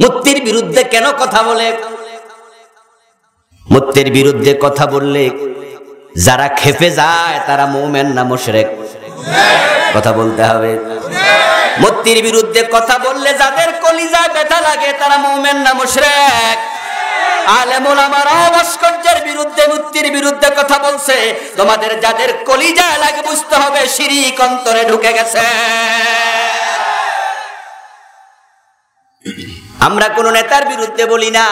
মুক্তির বিরুদ্ধে কেন কথা বলে? মুক্তির বিরুদ্ধে কথা বললে যারা খেপে যায় তারা মুমিন না মুশরিক? কথা বলতে হবে। মুক্তির বিরুদ্ধে কথা বললে যাদের কলিজায় ব্যথা লাগে তারা মুমিন না মুশরিক? আলেম ওলামারা ভাস্কর্যের বিরুদ্ধে মুক্তির বিরুদ্ধে কথা বলছে, তোমাদের যাদের কলিজায় লাগে বুঝতে হবে শিরক অন্তরে ঢুকে গেছে। আমরা কোন নেতার বিরুদ্ধে বলি না,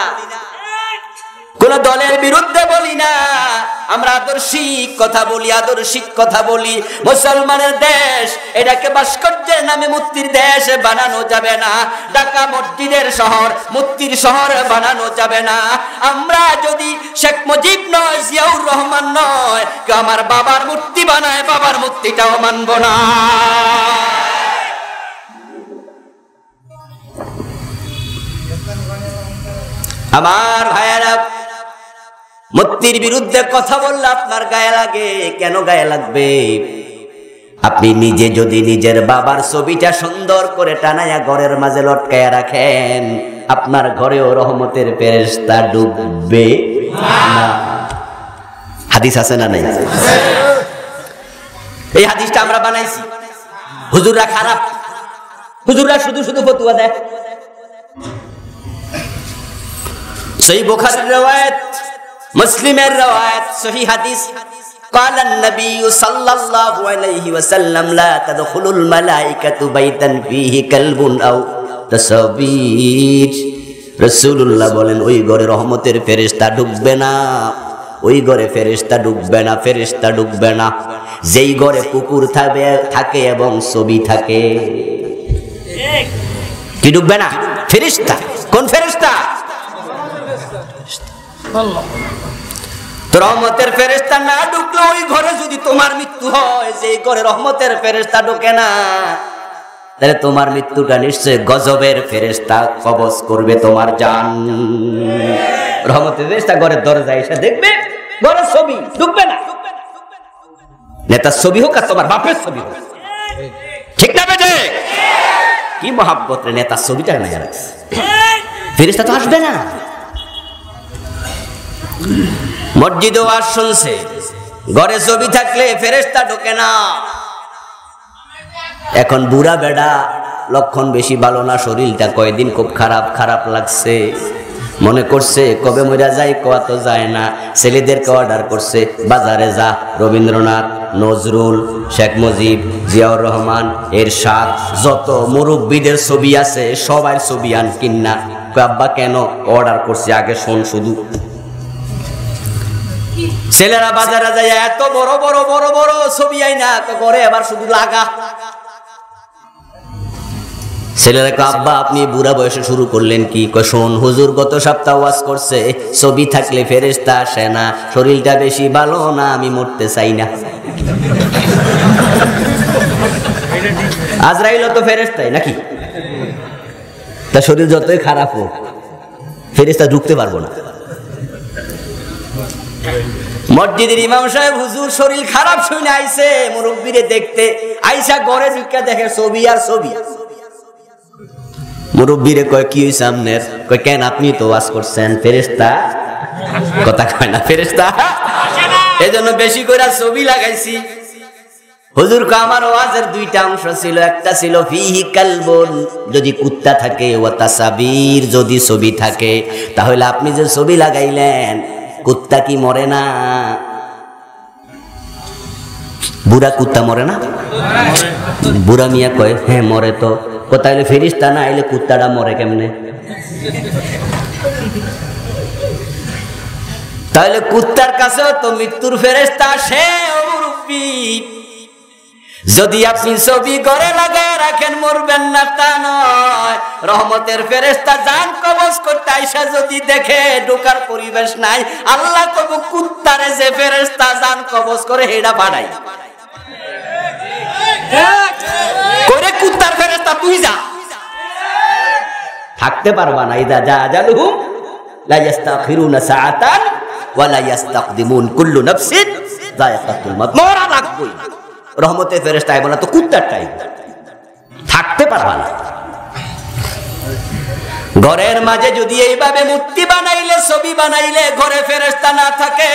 কোন দলের বিরুদ্ধে বলি না, আমরা আদর্শিক কথা বলি, আদর্শিক কথা বলি। মুসলমানের দেশ এটাকে ভাস্কর্যের নামে মুক্তির দেশ বানানো যাবে না। ঢাকা মসজিদের শহর মুক্তির শহর বানানো যাবে না। আমরা যদি শেখ মুজিব নয়, জিয়াউর রহমান নয়, কেউ আমার বাবার মূর্তি বানায়, বাবার মূর্তিটাও মানব না। আমার ভাইয়েরা, মুক্তির বিরুদ্ধে কথা বললে আপনার গায়ে লাগে। কেন গায়ে লাগবে? আপনি নিজে যদি নিজের বাবার ছবিটা সুন্দর করে টানায়া ঘরের মাঝে লটকায়া রাখেন, আপনার ঘরেও রহমতের ফেরেশতা ডুববে না। হাদিস আছে না নাই? এই হাদিসটা আমরা বানাইছি। হুজুররা খারাপ, হুজুররা শুধু শুধু ফতোয়া দেয়। সহিহ বুখারীর riwayat, মুসলিমের riwayat, সহিহ হাদিস। قال النبي صلى الله عليه وسلم لا تدخل الملائكة بيتا فيه كلب أو تصوير। রাসূলুল্লাহ বলেন ওই ঘরে রহমতের ফেরেশতা ঢুকবে না, ওই ঘরে ফেরেশতা ঢুকবে না, ফেরেশতা ঢুকবে না যেই ঘরে কুকুর থাকে এবং ছবি থাকে। কি ঢুকবে না? ফেরেশতা। কোন ফেরেশতা? রহমতের ফেরেশতা না ঢুকলে ওই ঘরে যদি তোমার মৃত্যু হয়, যে ঘরে রহমতের ফেরেশতা ঢোকে না, তাহলে তোমার মৃত্যুটা নিশ্চয় গজবের ফেরেশতা কবজ করবে তোমার জান। রহমতের ফেরেশতা ঘরের দরজায় এসে দেখবে ঘরের ছবি, ঢুকবে না। নেতার ছবি হোক আর তোমার বাপের ছবি হোক, ঠিক না বেটে? কি মহাব্বত রে, নেতার ছবিটা না রাখছে, ফেরেশতা তো আসবে না। মসজিদে ওয়াজ শুনছে, ঘরে ছবি থাকলে ফেরেশতা ঢোকে না। এখন বুড়া বেডা, লক্ষণ বেশি ভালো না, শরীরটা কয়েকদিন খুব খারাপ খারাপ লাগছে, মনে করছে কবে মরা যায়, কোয়া তো যায় না। ছেলেদেরকে অর্ডার করছে বাজারে যা, রবীন্দ্রনাথ, নজরুল, শেখ মুজিব, জিয়াউর রহমান, এরশাদ, যত মুরব্বীদের ছবি আছে সবার ছবি আন কিনা। আব্বা কেন? অর্ডার করছে, আগে শোন শুধু। ছেলেরা বাজারে যায় এত বড় বড় বড় বড় ছবি আই না, ঘরে আবার শুধু লাগা। ছেলেরা কয় আব্বা আপনি বুড়া বয়সে শুরু করলেন কি? কয় শোন, হুজুর গত সপ্তাহ ওয়াজ করছে ছবি থাকলে ফেরেশতা আসে না, শরীরটা বেশি ভালো না, আমি মরতে চাই না। আজরাইল তো ফেরেশতাই নাকি? তা শরীর যতই খারাপ হোক ফেরেশতা ঢুকতে পারবো না। মসজিদের ইমাম সাহেব হুজুর শরীর খারাপ শুনে আইছে মুরব্বিরে দেখতে, আইসা ঘরে ঢুকে দেখে ছবি আর ছবি। মুরব্বিরে কয় কি হইছে আপনার? কয় কেন আপনি তো ওয়াজ করছেন, ফেরেশতা কথা কয় না, ফেরেশতা এজন্য বেশি করে ছবি লাগাইছি। হুজুর কয় আমার ওয়াজের দুইটা অংশ ছিল, একটা ছিল ফিহি কালবুন, যদি কুত্তা থাকে, ওয়া তাসাবির, যদি ছবি থাকে। তাহলে আপনি যে ছবি লাগাইলেন, কুত্তা কি মরে না? বুড়া কুত্তা মরে না? বুড়া মিয়া কয় হ্যাঁ মরে। তো তাহলে ফেরেশতা না আইলে কুত্তাটা মরে কেমনে? তাহলে কুত্তার কাছেও তো মৃত্যুর ফেরেশতা আসে। ও মুরব্বি, যদি আপনি ছবি ঘরে লাগায় রাখেন মরবেন না তা নয়, রহমতের ফেরেশতা জান কবজ করতে আইসা যদি দেখে ঢোকার পরিবেশ নাই, আল্লাহ কবু কুত্তারে যে ফেরেশতা জান কবজ করে হেডা বাড়াই করে, কুত্তার ফেরেশতা তুই যা, থাকতে পারবা না। ইদা জা আজালুহুম লা ইস্তাখিরুনা সাআতান ওয়া লা ইস্তাকদিমুন, কুল্লু নাফসিন যায়কাতুল মাউত, মরা লাগবেই। রহমতের ফেরেশতা আইব না তো কুত্তার টাইব, থাকতে পারবা না। ঘরের মাঝে যদি এইভাবে মূর্তি বানাইলে, ছবি বানাইলে ঘরে ফেরেশতা না থাকে,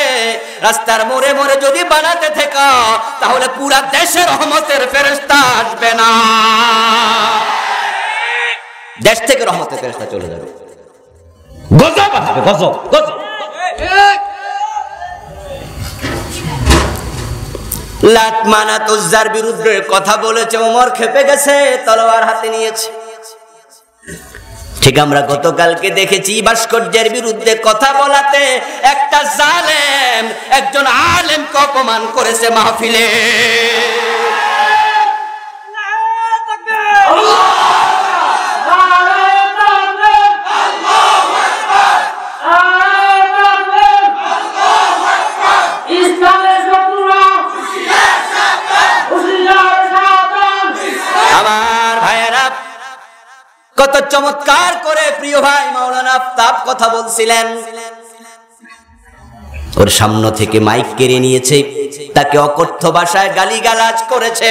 রাস্তার মোড়ে মোড়ে যদি বানাতে থাকো, তাহলে পুরা দেশে রহমতের ফেরেশতা আসবে না, দেশ থেকে রহমতের ফেরেশতা চলে যাবে, গজব আসবে, গজব গজব। লাত মানাত উজ্জার বিরুদ্ধে কথা বলেছে, ওমর খেপে গেছে, তলোয়ার হাতে নিয়েছে। ঠিক আমরা গতকালকে দেখেছি ভাস্কর্যের বিরুদ্ধে কথা বলাতে একটা জালেম একজন আলেমকে অপমান করেছে মাহফিলে। আমার ভাইয়েরা, কত চমৎকার করে প্রিয় ভাই মাওলানা আফতাব কথা বলছিলেন। ওর সামনে থেকে মাইক কেড়ে নিয়েছে, তাকে অকথ্য ভাষায় গালিগালাজ করেছে।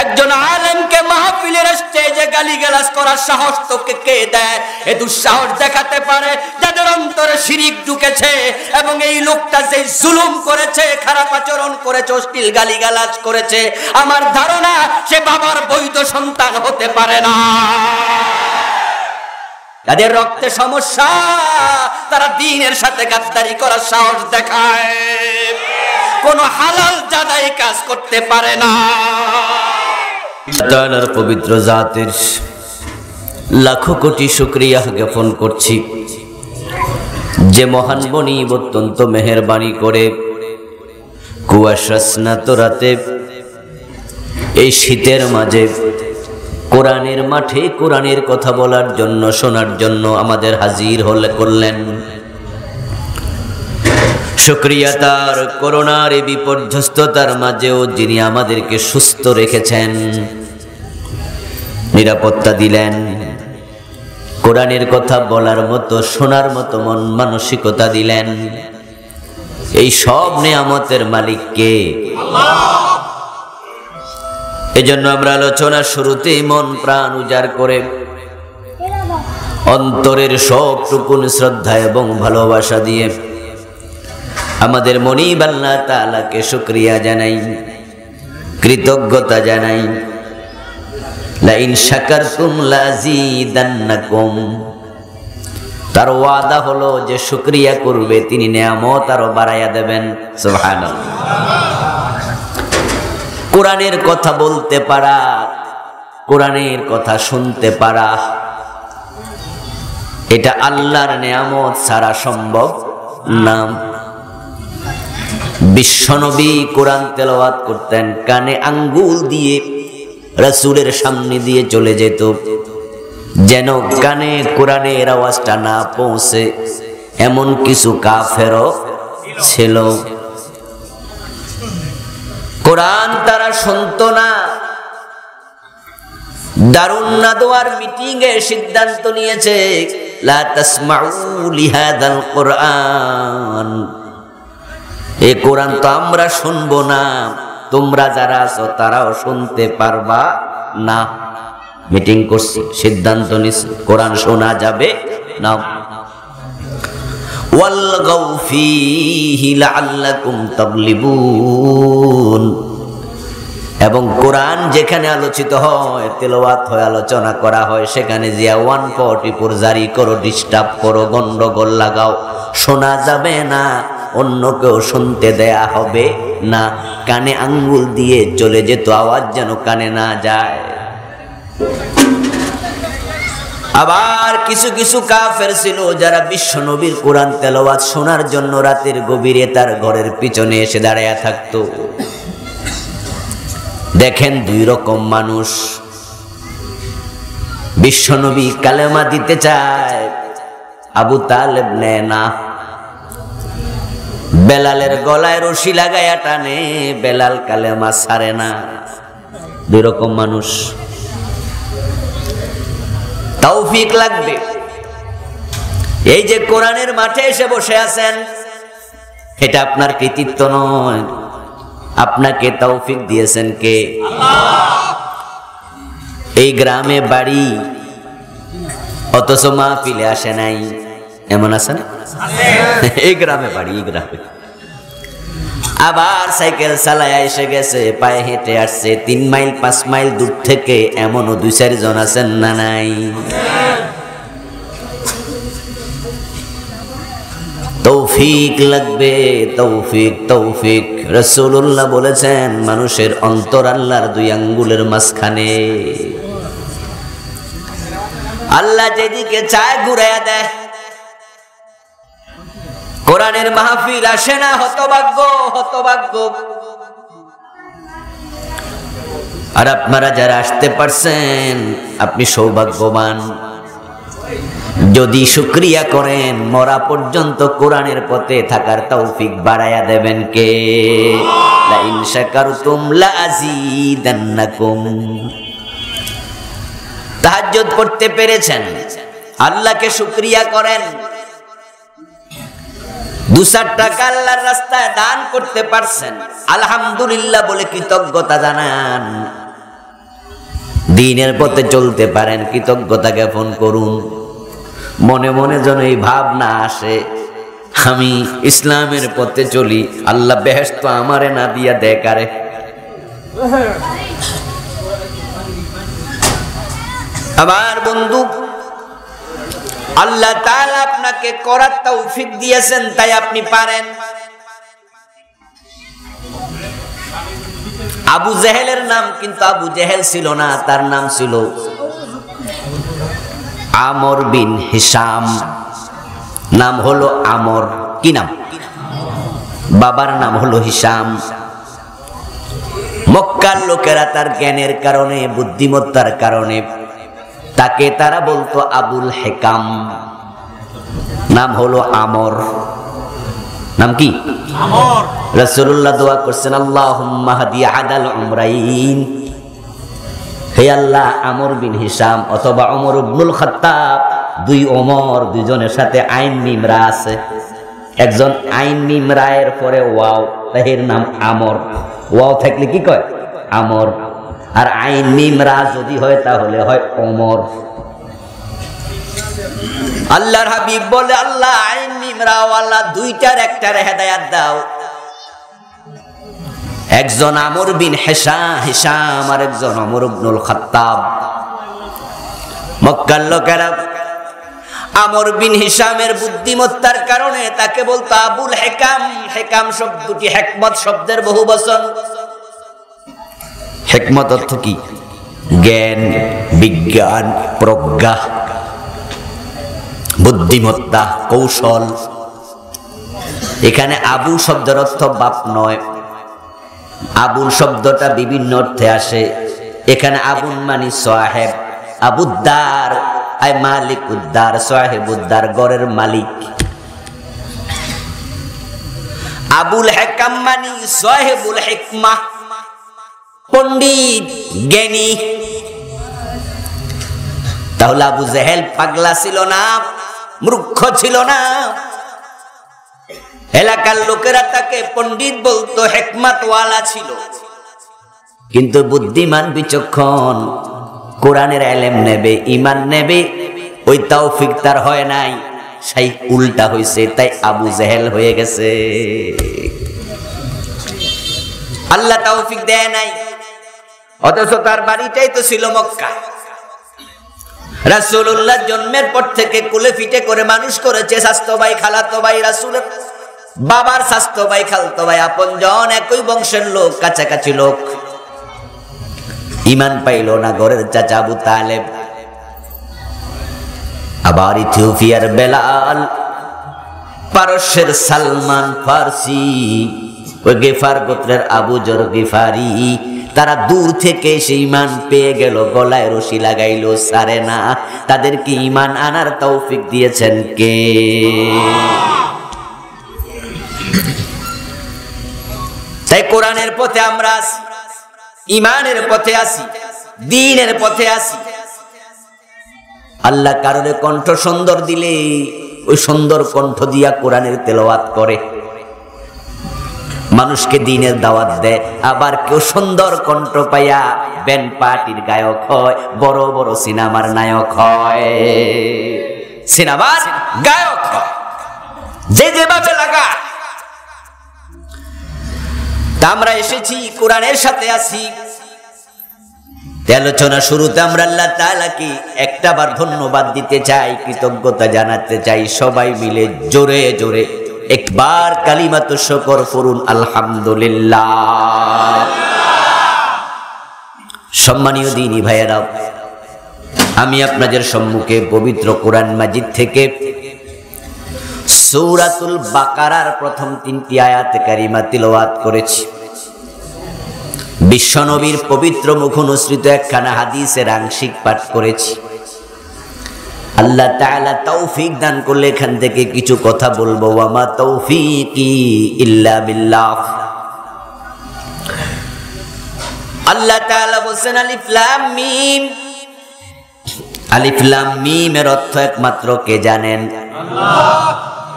একজন আলেমকে মাহফিলের স্টেজে গালিগালাজ করার সাহস তোকে কে দেয়? এ দুঃসাহস দেখাতে পারে যাদের অন্তরে শিরিক ঢুকেছে, এবং এই লোকটা যে জুলুম করেছে, খারাপ আচরণ করেছে, অশ্লীল গালিগালাজ করেছে, আমার ধারণা সে বাবার বৈধ সন্তান হতে পারে না। যাদের রক্তে সমস্যা, তারা দ্বীনের সাথে গাদ্দারি করার সাহস দেখায়, কোন হালাল জাদাই কাজ করতে পারে না। তাআলার পবিত্র জাতের লাখো কোটি শুকরিয়া জ্ঞাপন করছি, যে মহান বনি অত্যন্ত মেহেরবানি করে কুয়াশা স্নাত রাতে এই শীতের মাঝে কোরআনের মাঠে কোরআনের কথা বলার জন্য, শোনার জন্য আমাদের হাজির করলেন। শুকরিয়া তার, করোনার এই বিপর্যস্ততার মাঝেও যিনি আমাদেরকে সুস্থ রেখেছেন, নিরাপত্তা দিলেন, কোরআনের কথা বলার মতো, শোনার মতো মন মানসিকতা দিলেন। এই সব নেয়ামতের মালিক কে? এজন্য আমরা আলোচনার শুরুতেই মন প্রাণ উজাড় করে অন্তরের সবটুকুন শ্রদ্ধা এবং ভালোবাসা দিয়ে আমাদের মনিব আল্লাহ তাআলাকে শুকরিয়া জানাই, কৃতজ্ঞতা জানাই। লা ইন শাকারতুম লাযীদান্নাকুম, তার ওয়াদা হলো যে শুকরিয়া করবে তিনি নেয়ামত আরো বাড়াইয়া দেবেন। সুবহানাল্লাহ। কোরআনের কথা বলতে পারা, কোরআনের কথা শুনতে পারা, এটা আল্লাহর নেয়ামত ছাড়া সম্ভব না। বিশ্বনবী কোরআন তেলাওয়াত করতেন, কানে আঙ্গুল দিয়ে রাসূলের সামনে দিয়ে চলে যেত, যেন কানে কোরআনের আওয়াজটা না পৌঁছে। এমন কিছু কাফেরও ছিল, কোরআন তারা শুনতো না। দারুন নাদওয়ার মিটিং এ সিদ্ধান্ত নিয়েছে, লা তাসমাউ লিহাদাল কোরআন, এই কোরআন তো আমরা শুনবো না, তোমরা যারা আছো তারাও শুনতে পারবা না। মিটিং করছি, সিদ্ধান্ত নিছি কোরআন শোনা যাবে না। ওয়ালগাউ ফীহি লাআল্লাকুম তাগলিবুন, এবং কোরআন যেখানে আলোচিত হয়, তেলাওয়াত হয়, আলোচনা করা হয়, সেখানে জিয়া 144 জারি করো, ডিস্টার্ব করো, গন্ডগোল লাগাও, শোনা যাবে না, অন্য কেউ শুনতে দেয়া হবে না। কানে আঙ্গুল দিয়ে চলে যেত, আওয়াজ যেন কানে না যায়। আবার কিছু কিছু কাফের ছিল যারা বিশ্ব নবীর কোরআন তেলাওয়াত শোনার জন্য রাতের গভীরে তার ঘরের পিছনে এসে দাঁড়ায়া থাকতো। দেখেন দুই রকম মানুষ। বিশ্ব নবী কালেমা দিতে চায়, আবু তালেব নেয় না। বেলালের গলায় রশি লাগায়া টানে, বেলাল কালেমা ছাড়ে না। দুই রকম মানুষ। তৌফিক লাগবে। এই যে কোরআনের মাঠে এসে বসে আছেন, এটা আপনার কৃতিত্ব নয়, আপনাকে তৌফিক দিয়েছেন কে? আল্লাহ। এই গ্রামে বাড়ি, অথচ মাহফিলে আসে নাই, এমন আছে না? এই গ্রামে বাড়ি, এই গ্রামে। আবার সাইকেল চালায় এসে গেছে, পায়ে হেঁটে আসছে 3 মাইল 5 মাইল দূর থেকে, এমনও 2-4 জন আছেন না নাই? তৌফিক লাগবে, তৌফিক, তৌফিক। রাসূলুল্লাহ বলেছেন মানুষের অন্তর আল্লাহর 2 আঙ্গুলের মাঝখানে। আল্লাহ যেদিকে চায় ঘুরাইয়া দেয়। কোরআনের মাহফিল আসে না, হতভাগ্য, হতভাগ্য। আর আপনারা যারা আসতে পারছেন আপনি সৌভাগ্যবান। যদি শুকরিয়া করেন মরা পর্যন্ত কোরআনের পথে থাকার তৌফিক বাড়ায়া দেবেন কে? লা ইন শাকারতুম লা আযীদান্নাকুম। তাহাজ্জুদ পড়তে পেরেছেন, আল্লাহকে শুকরিয়া করেন। 2-4 টাকা আল্লাহর রাস্তায় দান করতে পারছেন, আলহামদুলিল্লাহ বলে কৃতজ্ঞতা জানান। দ্বীনের পথে চলতে পারেন, কৃতজ্ঞতা জ্ঞাপন করুন। মনে মনে যেন এই ভাব না আসে আমি ইসলামের পথে চলি, আল্লাহ বেহেশত আমারে না দিয়া দেয় কারে। আমার বন্ধু, আল্লাহ তাআলা আপনাকে করার তৌফিক দিয়েছেন, তাই আপনি পারেন। আবু জেহেলের নাম কিন্তু আবু জেহেল ছিল না, তার নাম ছিল আমর বিন হিশাম। নাম হলো আমর। কি নাম? বাবার নাম হলো হিশাম। মক্কার লোকেরা তার জ্ঞানের কারণে, বুদ্ধিমত্তার কারণে তাকে তারা বলতো আবুল হেকাম। নাম হলো আমর। নাম কি? আমর। রাসূলুল্লাহ দোয়া করছেন আল্লাহুম্মা হাদি আদাল উমরাইন। হে আল্লাহ, আমর বিন হিশাম অথবা ওমর ইবনুল খাত্তাব, 2 ওমর, 2 জনের সাথে আইন মিম রা আছে। একজন আইন মিম রায়ের পরে ওয়াও, তাহের নাম আমর। ওয়াও থাকলে কি কয়? আমর। আর আইন মিম রা যদি হয় তাহলে হয় ওমর। আল্লাহর হাবিব বলে আল্লাহ আইন মিম রা ওয়ালা 2টার একটার হেদায়েত দাও। একজন আমর বিন হিশাম আর একজন ওমর ইবনুল খাত্তাব। মক্কার লোকেরা আমর বিন হিশামের বুদ্ধিমত্তার কারণে তাকে বলতো আবুল হেকাম। হেকাম শব্দটি হিকমত শব্দের বহুবচন। হিকমত অর্থ কি? জ্ঞান, বিজ্ঞান, প্রজ্ঞা, বুদ্ধিমত্তা, কৌশল। এখানে আবু শব্দের অর্থ বাপ নয়। আবুল শব্দটা বিভিন্ন অর্থে আসে। এখানে আবুল মানি সাহেব, আবুদ্দার আই মালিক উদ্দার, সাহেবুদ্দার ঘরের মালিক। আবুল হেকাম মানি সাহেবুল হিকমা, পণ্ডিত, জ্ঞানী। তাহলে আবু জেহেল পাগলা ছিল না, মূর্খ ছিল না। এলাকার লোকেরা তাকে পণ্ডিত বলতো, হিকমত ওয়ালা ছিল। কিন্তু বুদ্ধিমান, বিচক্ষণ, কোরআনের ইলম নেবে, ঈমান নেবে, ওই তৌফিক তার হয় নাই, সেই উল্টা হইছে। তাই আবু জেহেল হয়ে গেছে। আল্লাহ তৌফিক দেয় নাই, অথচ তার বাড়িটাই তো ছিল মক্কা। রাসূলুল্লাহ জন্মের পর থেকে কুলে ফিটে করে মানুষ করেছে স্বাস্থ্য ভাই, খালাতো ভাই, রাসূলের বাবার স্বাস্থ্য ভাই, খালাতো ভাই, আপনজন, একই বংশের লোক, কাছাকাছি লোক। ঈমান পাইল না ঘরের চাচা আবু তালেব। আবার ইথিওপিয়ার বেলাল, পারস্যের সালমান ফার্সি, ওই গেফার গোত্রের আবু জর গিফারি, তারা দূর থেকে এসে ঈমান পেয়ে গেল, গলায় রশি লাগাইল, সারে না। তাদেরকে ঈমান আনার তৌফিক দিয়েছেন কে? তাই কোরআনের পথে আমরা আছি, ঈমানের পথে আছি, দ্বীনের পথে আছি। আল্লাহ কারণে কণ্ঠ সুন্দর দিলে ওই সুন্দর কণ্ঠ দিয়া কোরআনের তেলাওয়াত করে। মানুষকে দিনের দাওয়াত দেয়, আবার কেউ সুন্দর কণ্ঠ পাইয়া ব্যান্ড পার্টির গায়ক হয়, বড় বড় সিনেমার নায়ক হয়, সিনেমার গায়ক হয়, যে যেভাবে লাগা। তা আমরা এসেছি কোরআনের সাথে আছি। আলোচনা শুরুতে আমরা আল্লাহ তাআলাকে একটাবার ধন্যবাদ দিতে চাই, কৃতজ্ঞতা জানাতে চাই। সবাই মিলে জোরে জোরে একবার কালিমাতু শুকর পড়ুন, আলহামদুলিল্লাহ। সম্মানীয় দ্বীনি ভাইয়েরা, আমি আপনাদের সম্মুখে পবিত্র কোরআন মাজিদ থেকে সূরাতুল বাকারার প্রথম 3টি আয়াত কারিমা তিলাওয়াত করেছি। বিশ্বনবীর পবিত্র মুখনিসৃত একখানা হাদিসের আংশিক পাঠ করেছি। আল্লাহ তাআলা তৌফিক দান করলে এখান থেকে কিছু কথা বলবো। ওয়া মা তৌফিকি ইল্লা বিল্লাহ। আল্লাহ তাআলা বলেন আলিফ লাম মিম। আলিফ লাম মিম এর অর্থ একমাত্র কে জানেন? আল্লাহ।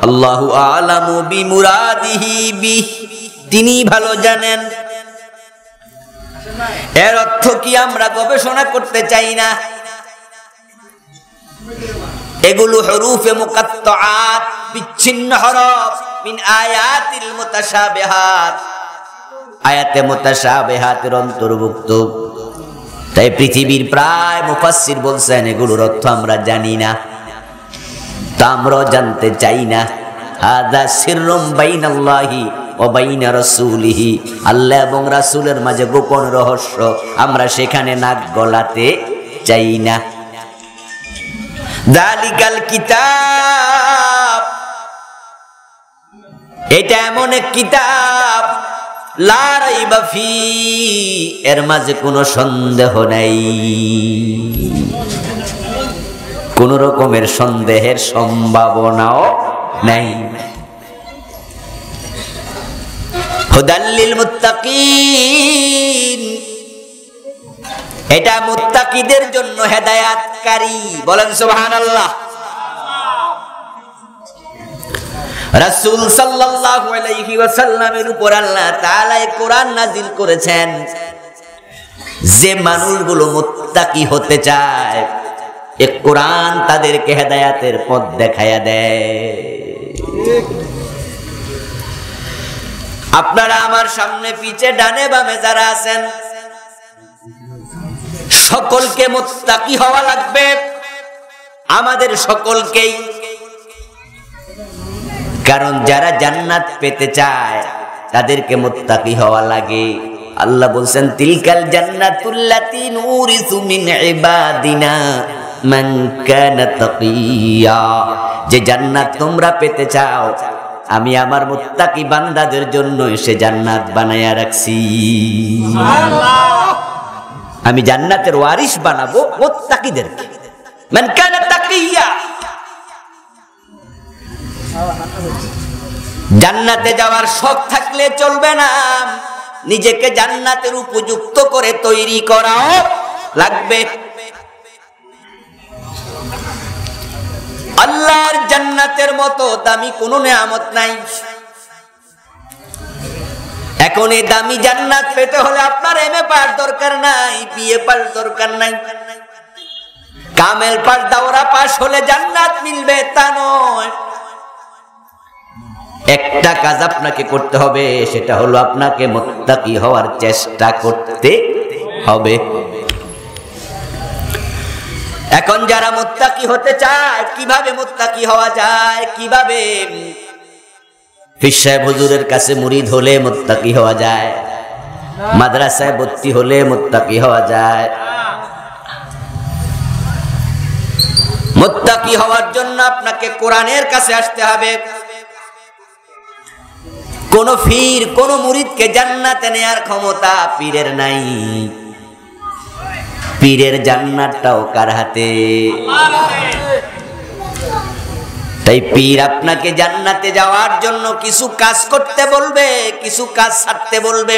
আল্লাহু আ'লামু বিমুরাদিহি বিহ, তিনি ভালো জানেন। এর অর্থ কি আমরা গবেষণা করতে চাই না? এগুলো হরুফে মুকাত্তাআত, বিচ্ছিন্ন হরফ, মিন আয়াতিল মুতাশাবিহাত, আয়াতে মুতাশাবিহাতের অন্তর্ভুক্ত। তাই পৃথিবীর প্রায় মুফাসসির বলছেন এগুলোর অর্থ আমরা জানি না, তা আমরাও জানতে চাই না। হাযা সিররুম বাইনাল্লাহি ওয়া বাইনা রাসূলিহি, আল্লাহ এবং রাসূলের মাঝে গোপন রহস্য, আমরা সেখানে নাক গলাতে চাই না। যালিকাল কিতাব, এটা এমন এক কিতাব, লা রাইবা ফি, এর মাঝে কোনো সন্দেহ নাই, কোন রকমের সন্দেহের সম্ভাবনাও নাই। হুদাল লিল মুত্তাকিন, এটা মুত্তাকিদের জন্য হেদায়েতকারী। বলেন সুবহানাল্লাহ। রাসূল সাল্লাল্লাহু আলাইহি ওয়াসাল্লামের উপর আল্লাহ তাআলা কোরআন নাযিল করেছেন। যে মানুষগুলো মুত্তাকি হতে চায়, এই কোরআন তাদেরকে হেদায়েতের পথ দেখায়া দেয়। আপনারা আমার সামনে পিছে ডানে বামে যারা আছেন, সকলকে মুত্তাকি হওয়া লাগবে, আমাদের সকলকেই। কারণ যারা জান্নাত পেতে চায় তাদেরকে মুত্তাকি হওয়া লাগে। আল্লাহ বলছেন তিলকাল জান্নাতুল্লাতী নুরিসু মিন ইবাদিনা মান কানা তাকিয়া, যে জান্নাত তোমরা পেতে চাও আমি আমার মুত্তাকি বান্দাদের জন্য সে জান্নাত বানায়া রাখছি। সুবহানাল্লাহ। আমি জান্নাতের ওয়ারিশ বানাবো মুত্তাকিদেরকে। মান কানা তাকিয়া, জান্নাতে যাওয়ার শখ থাকলে চলবে না, নিজেকে জান্নাতের উপযুক্ত করে তৈরি করাও লাগবে। আল্লাহর জান্নাতের মতো দামি কোনো নেয়ামত নাই। এখন এই দামি জান্নাত পেতে হলে আপনার এমএ পাস দরকার নাই, বিএ পাস দরকার নাই, কামেল পাস দাওরা পাস হলে জান্নাত মিলবে তা নয়। একটা কাজ আপনাকে করতে হবে, সেটা হলো আপনাকে মুত্তাকি হওয়ার চেষ্টা করতে হবে। এখন যারা মুত্তাকি হতে চায়, কিভাবে মুত্তাকি হওয়া যায়, কিভাবে? পীর সাহেব হুজুরের কাছে মুরিদ হলে মুত্তাকি হওয়া যায়, মাদ্রাসায় ভর্তি হলে মুত্তাকি হওয়া যায়। মুত্তাকি হওয়ার জন্য আপনাকে কোরআনের কাছে আসতে হবে। কোন পীর কোন মুরিদকে জান্নাতে নেয়ার ক্ষমতা পীরের নাই। পীরের জান্নাতটাও কার হাতে? তাই পীর আপনাকে জান্নাতে যাওয়ার জন্য কিছু কাজ করতে বলবে, কিছু কাজ ছাড়তে বলবে।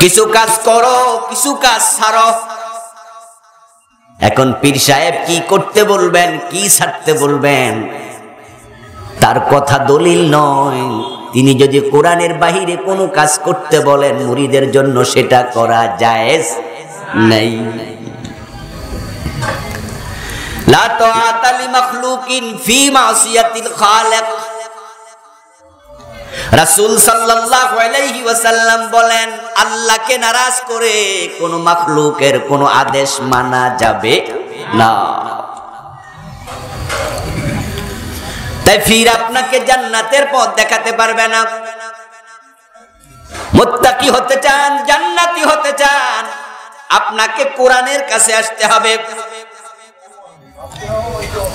কিছু কাজ করো, কিছু কাজ ছাড়ো। এখন পীর সাহেব কি করতে বলবেন, কি ছাড়তে বলবেন, তার কথা দলিল নয়, তিনি যদি কোরআনের বাহিরে কোনো কাজ করতে বলেন মুরিদের জন্য সেটা করা জায়েজ নাই। লা তাআতা লিমাখলুকিন ফি মাসিয়াতিল খালিক। রাসূল সাল্লাল্লাহু আলাইহি ওয়াসাল্লাম বলেন আল্লাহকে নারাজ করে কোন মাখলুকের কোন আদেশ মানা যাবে না। তাই ফির আপনাকে জান্নাতের পথ দেখাতে পারবে না। মুত্তাকি হতে চান, জান্নাতি হতে চান, আপনাকে কোরআনের কাছে আসতে হবে।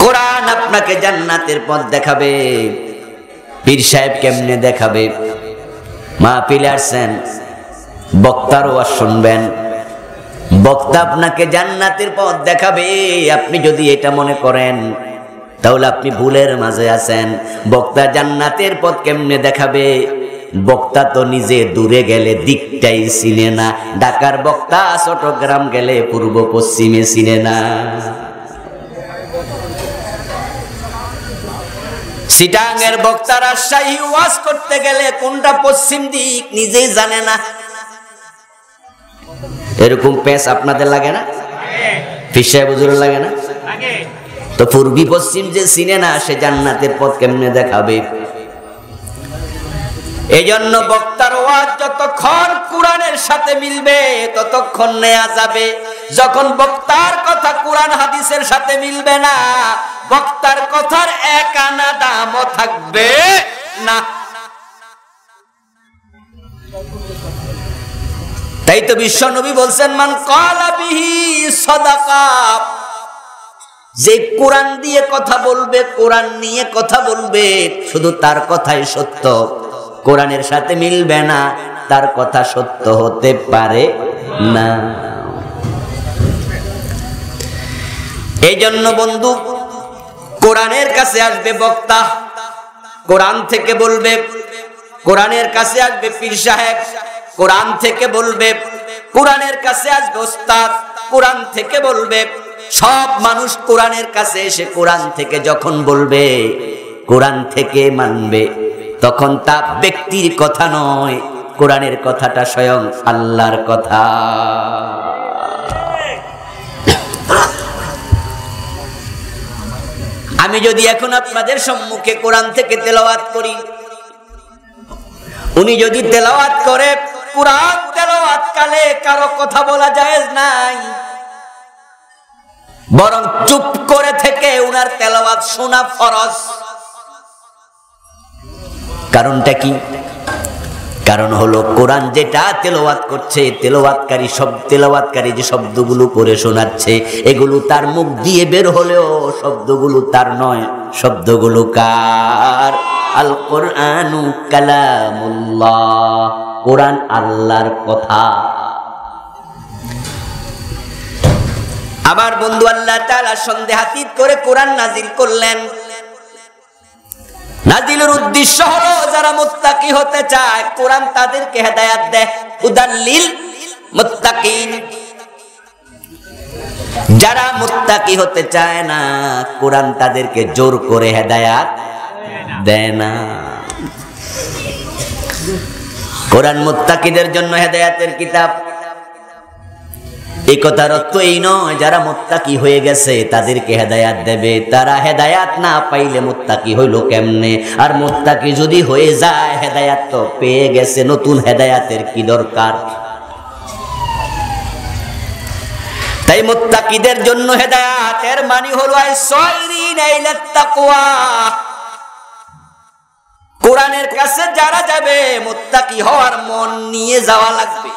কোরআন আপনাকে জান্নাতের পথ দেখাবে। পীর সাহেব কেমনে দেখাবে? মাহফিলে আসছেন, বক্তার ওয়াজ শুনবেন, বক্তা আপনাকে জান্নাতের পথ দেখাবে। আপনি যদি এটা মনে করেন তাহলে আপনি ভুলের মাঝে আছেন। বক্তা জান্নাতের পথ কেমনে দেখাবে? বক্তা তো নিজে দূরে গেলে দিকটাই চিনে না। ঢাকার বক্তা চট্টগ্রাম গেলে পূর্ব পশ্চিমে চিনে না। সিটাঙের বক্তা রাজশাহী ওয়াজ করতে গেলে কোনটা পশ্চিম দিক নিজেই জানে না। এরকম পেশ আপনাদের লাগে না? পীর সাহেব হুজুরের লাগে না? তো পূর্বী পশ্চিম যে চিনে না সে জান্নাতের পথ কেমনে দেখাবে? এই জন্য বক্তার ওয়াজ যতক্ষণ কোরআনের সাথে মিলবে ততক্ষণ নেওয়া যাবে। যখন বক্তার কথা কোরআন হাদিসের সাথে মিলবে না, বক্তার কথার এক আনা দামও থাকবে না। তাই তো বিশ্বনবী বলছেন মান ক্বালা বিহি সাদাকা। যে কোরআন দিয়ে কথা বলবে, কোরআন নিয়ে কথা বলবে, শুধু তার কথাই সত্য, কোরআনের সাথে মিলবে না, তার কথা সত্য হতে পারে না। এই জন্য বন্ধু, কোরআনের কাছে আসবে বক্তা, কোরআন থেকে বলবে। কোরআনের কাছে আসবে পীর সাহেব, কোরআন থেকে বলবে। কোরআনের কাছে আসবে ওস্তাদ, কোরআন থেকে বলবে। সব মানুষ কোরআনের কাছে এসে কোরআন থেকে যখন বলবে, কোরআন থেকে মানবে, তখন তা ব্যক্তির কথা নয়, কোরআনের কথাটা স্বয়ং আল্লাহর কথা। আমি যদি এখন আপনাদের সম্মুখে কোরআন থেকে তেলাওয়াত করি, উনি যদি তেলাওয়াত করে, কোরআন তেলাওয়াত কালে কারো কথা বলা জায়েজ নাই, বরং চুপ করে থেকে উনার তেলাওয়াত শোনা ফরজ। কারণটা কি? কারণ হলো কোরআন যেটা তেলাওয়াত করছে, তেলাওয়াতকারী যে শব্দগুলো করে শোনাচ্ছে, এগুলো তার মুখ দিয়ে বের হলেও শব্দগুলো তার নয়, শব্দগুলো কার? আল কোরআনু কালামুল্লাহ, কোরআন আল্লাহর কথা। আমার বন্ধু আল্লাহ তাআলা সন্দেহাতীত করে কোরআন নাজিল করলেন। নাজিলের উদ্দেশ্য হলো যারা মুত্তাকি হতে চায় কোরআন তাদেরকে হেদায়েত দেয়, হুদাল্লিল মুত্তাকিন। যারা মুত্তাকি হতে চায় না কোরআন তাদেরকে জোর করে হেদায়েত দেয় না। কোরআন মুত্তাকিদের জন্য হেদায়েতের কিতাব। এই কথার অর্থ এই নয় যারা মুত্তাকি হয়ে গেছে তাদেরকে হেদায়াত দেবে। তারা হেদায়াত না পাইলে মুত্তাকি হইল কেমনে? আর মুত্তাকি যদি হয়ে যায় হেদায়াত তো পেয়ে গেছে, নতুন হেদায়াতের কি দরকার? তাই মুত্তাকিদের জন্য হেদায়াতের মানে হলো আস-সাইরিনা ইলা তাকওয়া। কোরআনের কাছে যারা যাবে মুত্তাকি হওয়ার মন নিয়ে যাওয়া লাগবে।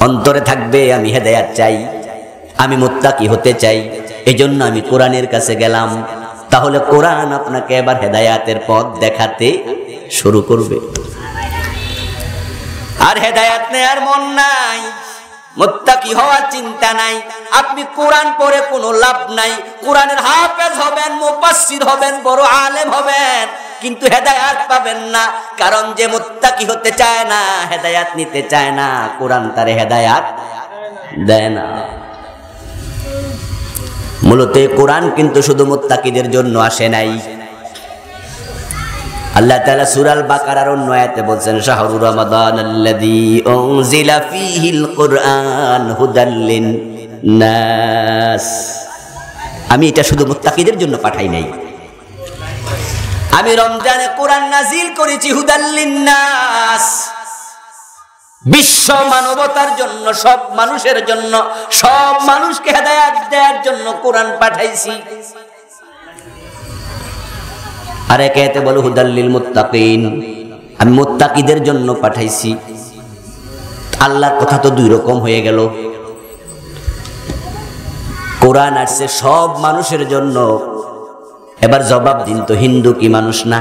অন্তরে থাকবে আমি হেদায়াত চাই, আমি মুত্তাকি হতে চাই, এজন্য আমি কোরআনের কাছে গেলাম। তাহলে কোরআন আপনাকে এবার হেদায়াতের পথ দেখাতে শুরু করবে। আর হেদায়াত নেয়ার মন নাই, মুত্তাকি হওয়ার চিন্তা নাই, আপনি কোরআন পড়ে কোনো লাভ নাই। কোরআনের হাফেজ হবেন, মুফাসসির হবেন, বড় আলেম হবেন, কিন্তু হেদায়াত পাবেন না। কারণ যে মুত্তাকি হতে চায় না, হেদায়াত নিতে চায় না, কোরআন তারে হেদায়াত দেয় না। মূলত কোরআন কিন্তু শুধু মুত্তাকিদের জন্য আসে নাই। আল্লাহ তাআলা সূরা আল বাকারার অন্য আয়াতে বলছেন শাহরু রমাদানাল্লাযী উনজিলা ফীহিল কুরআন হুদাল লিন-নাস। আমি এটা শুধু মুত্তাকিদের জন্য পাঠাই নাই, আমি রমজানে কোরআন নাজিল করেছি হুদাল লিন-নাস, বিশ্ব মানবতার জন্য, সব মানুষের জন্য, সব মানুষকে হেদায়েত দেওয়ার জন্য কোরআন পাঠাইছি। আর এতে বলো হুদাল লিল মুত্তাকিন, আমি মুত্তাকিদের জন্য পাঠাইছি। আল্লাহর কথা তো দুই রকম হয়ে গেল। কোরআন আসছে সব মানুষের জন্য, এবার জবাব দিন তো, হিন্দু কি মানুষ না?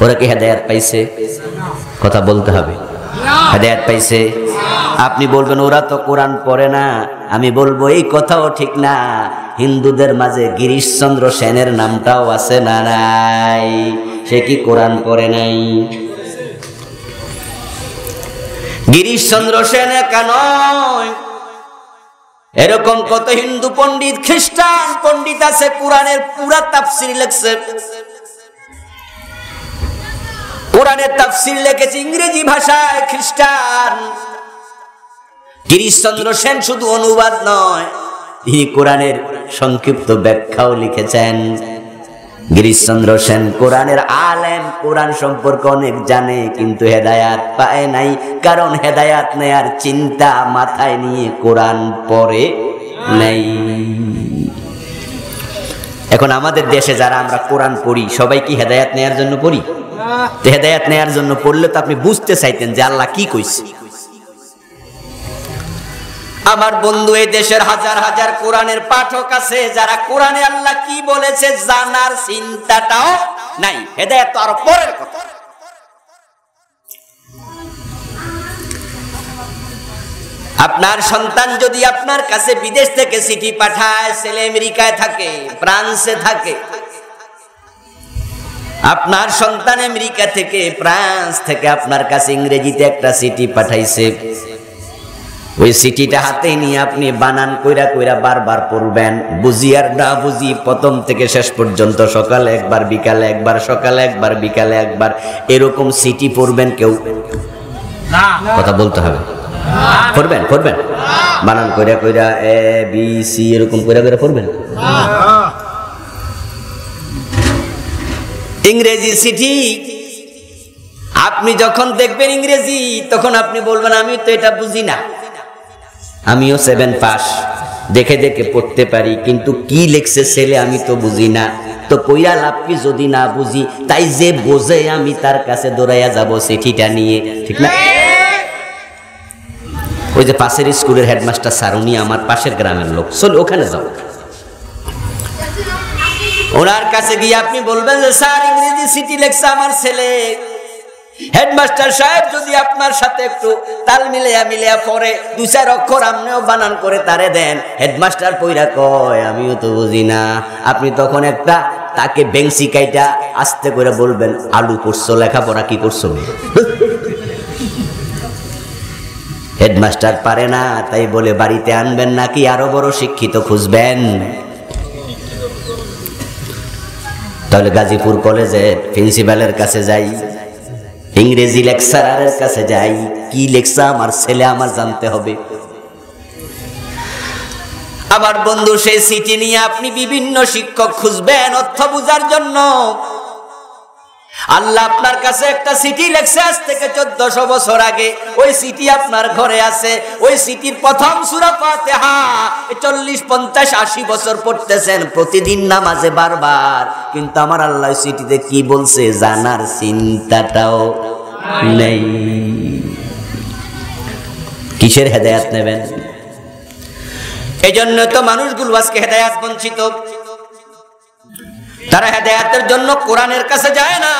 ওরা কি হেদায়েত পাইছে? কথা বলতে হবে, হেদায়েত পাইছে? আপনি বলবেন ওরা তো কোরআন পড়ে না, আমি বলবো এই কথাও ঠিক না। হিন্দুদের মাঝে গিরিশচন্দ্র সেনের নামটাও আছে না নাই? সে কি কোরআন পড়ে নাই? গিরিশচন্দ্র সেন একা নয়, এরকম কত হিন্দু পণ্ডিত, খ্রিস্টান পণ্ডিত আছে, কোরআনের পুরা তাফসীর লিখছে। কোরআনের তাফসীর লিখেছে ইংরেজি ভাষায় খ্রিস্টান। গিরিশচন্দ্র সেন শুধু অনুবাদ নয়, তিনি কোরআনের সংক্ষিপ্ত ব্যাখ্যাও লিখেছেন। গিরিশচন্দ্র সেন কোরআনের আলেম, কোরআন সম্পর্কে অনেক জানে, কিন্তু হেদায়াত পায় নাই, কারণ হেদায়াত নেয়ার চিন্তা মাথায় নিয়ে কোরআন পড়ে নাই। এখন আমাদের দেশে যারা আমরা কোরআন পড়ি, সবাই কি হেদায়াত নেয়ার জন্য পড়ি? হেদায়াত নেয়ার জন্য পড়লে তো আপনি বুঝতে চাইতেন যে আল্লাহ কি কইছে। আমার বন্ধু, এই দেশের হাজার হাজার কোরআনের পাঠক আছে, যারা কোরআনে আল্লাহ কি বলেছে জানার চিন্তাটাও নাই। হেদায়েত তো আরো পরের কথা। আপনার সন্তান যদি আপনার কাছে বিদেশ থেকে চিঠি পাঠায়, ছেলে আমেরিকায় থাকে, ফ্রান্সে থাকে, আপনার সন্তান আমেরিকা থেকে, ফ্রান্স থেকে আপনার কাছে ইংরেজিতে একটা চিঠি পাঠাইছে, ওই চিঠিটা হাতে নিয়ে আপনি বানান কইরা কইরা বারবার পড়বেন, বুঝি আর না বুঝি, প্রথম থেকে শেষ পর্যন্ত, সকালে একবার, বিকালে একবার, সকালে একবার, বিকালে একবার, এরকম চিঠি পড়বেন কেউ? কথা বলতে হবে। পড়বেন? পড়বেন বানান কইরা কইরা, এ বি সি এরকম কইরা কইরা পড়বেন? ইংরেজি চিঠি আপনি যখন দেখবেন ইংরেজি, তখন আপনি বলবেন আমি তো এটা বুঝি না, আমিও 7 পাস, দেখে দেখে পড়তে পারি, কিন্তু কি লিখছে ছেলে আমি তো বুঝি না। তো কইরা লাভ কি যদি না বুঝি? তাই যে বোঝে আমি তার কাছে দৌড়াইয়া যাব চিঠিটা নিয়ে, ঠিক না? ওই যে পাশের স্কুলের হেডমাস্টার স্যার, উনি আমার পাশের গ্রামের লোক, চল ওখানে যাও। ওনার কাছে গিয়ে আপনি বলবেন যে স্যার ইংরেজি চিঠি লিখছে আমার ছেলে। হেডমাস্টার সাহেব যদি আপনার সাথে একটু তাল মিলিয়া পড়ে, 2-4 অক্ষর আপনিও বানান করে তারে দেন, হেডমাস্টার পইরা কয় আমিও তো বুঝি না। আপনি তখন একটা তাকে বেংসি কাইটা আস্তে করে বলবেন, আলু পড়ছো, লেখাপড়া কি করছো? হেডমাস্টার পারে না, তাই বলে বাড়িতে আনবেন নাকি আরো বড় শিক্ষিত খুঁজবেন? তাহলে গাজীপুর কলেজের প্রিন্সিপালের কাছে যাই, ইংরেজি লেকচারারের কাছে যাই, কি লেখছা আমার ছেলে আমার জানতে হবে। আমার বন্ধু, সেই চিঠি নিয়ে আপনি বিভিন্ন শিক্ষক খুঁজবেন অর্থ বুঝার জন্য। আল্লাহ আপনার কাছে একটা চিঠি লেখছে আজ থেকে 1400 বছর আগে, ওই চিঠি আপনার ঘরে আছে। ওই চিঠির প্রথম সূরা ফাতিহা 40, 50, 80 বছর পড়তেছেন প্রতিদিন নামাজে বারবার, কিন্তু আমার আল্লাহ চিঠিতে কি বলছে জানার চিন্তাটাও নেই। কিসের হেদায়েত নেবেন? এই জন্য তো মানুষগুলো আজকে হেদায়েত বঞ্চিত। তারা হেদায়েতের জন্য কোরআনের কাছে যায় না।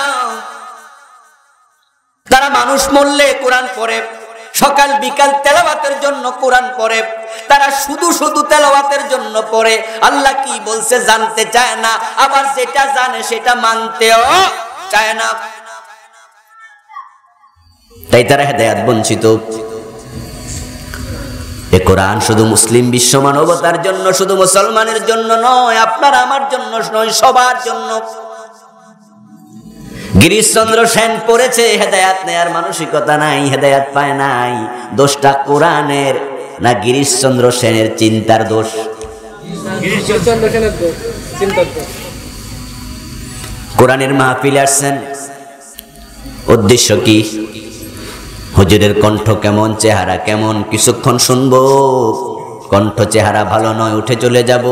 তারা মানুষ মরলে কোরআন পড়ে, সকাল বিকাল তেলাওয়াতের জন্য কোরআন পড়ে, তারা শুধু শুধু তেলাওয়াতের জন্য পড়ে, আল্লাহ কি বলছে জানতে চায় না, আবার যেটা জানে সেটা মানতেও চায় না। তাই তারা হেদায়েত বঞ্চিত। এ কোরআন শুধু মুসলিম বিশ্ব মানবতার জন্য, শুধু মুসলমানের জন্য নয়, আপনার আমার জন্য নয়, সবার জন্য। গিরিশচন্দ্র সেন পড়েছে, হেদায়াত নেয়ার মানসিকতা নাই, হেদায়াত পায় নাই। দোষটা কোরআনের না গিরিশচন্দ্র সেনের চিন্তার দোষ? গিরিশচন্দ্র সেনের দোষ, চিন্তার দোষ। কোরআনের মাহফিলে আসছেন, উদ্দেশ্য কি? হুজুরের কণ্ঠ কেমন, চেহারা কেমন, কিছুক্ষণ শুনবো। কণ্ঠ চেহারা ভালো নয়, উঠে চলে যাব।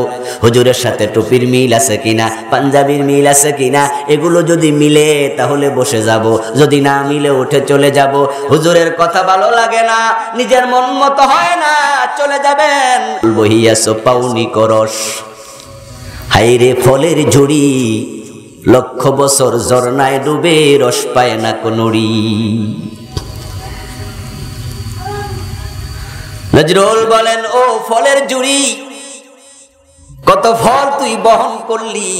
হুজুরের সাথে টুপির মিল আছে কিনা, পাঞ্জাবির মিল আছে কিনা, এগুলো যদি মিলে তাহলে বসে যাব, যদি না মিলে উঠে চলে যাব। হুজুরের কথা ভালো লাগে না, নিজের মন মতো হয় না, চলে যাবেন। বহিয়াছো পাউনি করস, হাইরে ফলের ঝুড়ি, লক্ষ বছর ঝর্ণায় ডুবে রস পায় না কোনড়ি। নজরুল বলেন, ও ফলের জুড়ি, কত ফল তুই বহন করলি,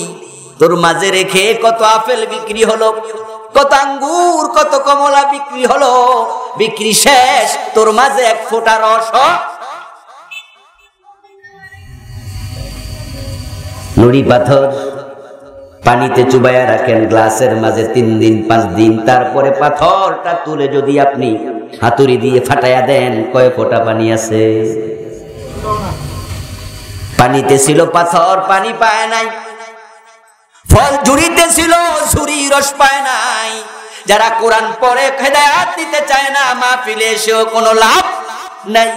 তোর মাঝে রেখে কত আপেল বিক্রি হলো, কত আঙ্গুর কত কমলা বিক্রি হলো, বিক্রি শেষ, তোর মাঝে এক ফোঁটা রস। নুড়ি পাথর পানিতে চুবাইয়া রাখেন গ্লাসের মাঝে 3 দিন 5 দিন, তারপরে পাথরটা তুলে যদি আপনি হাতুড়ি দিয়ে ফাটাইয়া দেন, কয় ফোঁটা পানি আছে? পানিতে ছিল পাথর, পানি পায় নাই। ফল ঝুড়িতে ছিল, ঝুড়ি রস পায় নাই। যারা কোরআন পড়ে হেদায়েত দিতে চায় না, মাহফিলে এসেও কোনো লাভ নাই।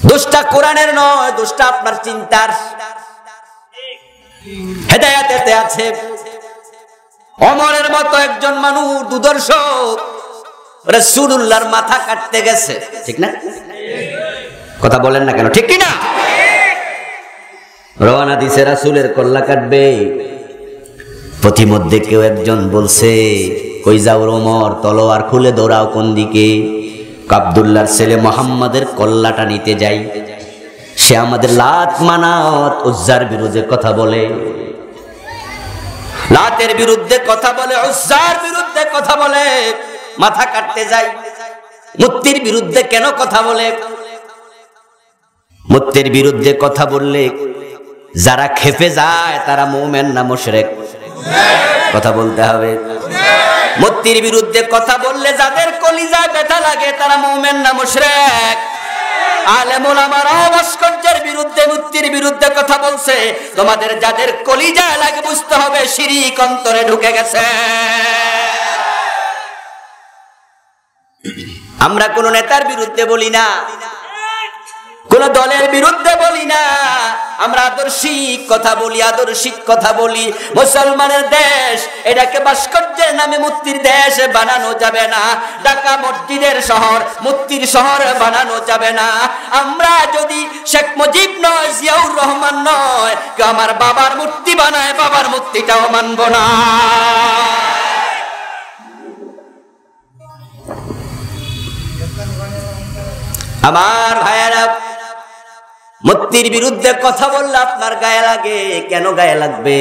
দোষটা কোরআনের নয়, দোষটা আপনার চিন্তার। হেদায়েতে আছে। ওমরের মতো একজন মানুষ দুর্দর্শ, রাসূলুল্লাহর মাথা কাটতে গেছে, ঠিক না? কথা বলেন না কেন, ঠিক কি না? রওনা দিছে, রাসূলের কল্লা কাটবে। পথিমধ্যে কেউ একজন বলছে, কই যাও ওমর, তলোয়ার খুলে দৌড়াও কোন দিকে? আব্দুল্লাহর ছেলে মুহাম্মাদের কল্লাটা নিতে যাই। সে আমাদের লাত মানাত উজ্জার বিরুদ্ধে কথা বলে, লাতের বিরুদ্ধে কথা বলে, উজ্জার বিরুদ্ধে কথা বলে, মাথা কাটতে যাই। মূর্তির বিরুদ্ধে কেন কথা বলে? মূর্তির বিরুদ্ধে কথা বললে যারা খেপে যায় তারা মুমিন না মুশরিক? কথা বলতে হবে। মূর্তির বিরুদ্ধে কথা বললে যাদের কলিজায় ব্যথা লাগে তারা মুমিন না মুশরিক? আলেম ওলামারা ভাস্কর্যের বিরুদ্ধে, মূর্তির বিরুদ্ধে কথা বলছে, তোমাদের যাদের কলিজায় লাগে বুঝতে হবে শিরক অন্তরে ঢুকে গেছে। আমরা কোন নেতার বিরুদ্ধে বলি না, কোন দলের বিরুদ্ধে বলি না, আমরা আদর্শিক কথা বলি, আদর্শিক কথা বলি। মুসলমানের দেশ, এটাকে ভাস্কর্যের নামে মূর্তির দেশ বানানো যাবে না। ঢাকা মসজিদের শহর, মূর্তির শহর বানানো যাবে না। আমরা যদি শেখ মুজিব নয়, জিয়াউর রহমান নয়, কেউ আমার বাবার মূর্তি বানায়, বাবার মূর্তিটাও মানব না। আমার ভাইয়েরা, মূর্তির বিরুদ্ধে কথা বললে আপনার গায়ে লাগে। কেন গায়ে লাগবে?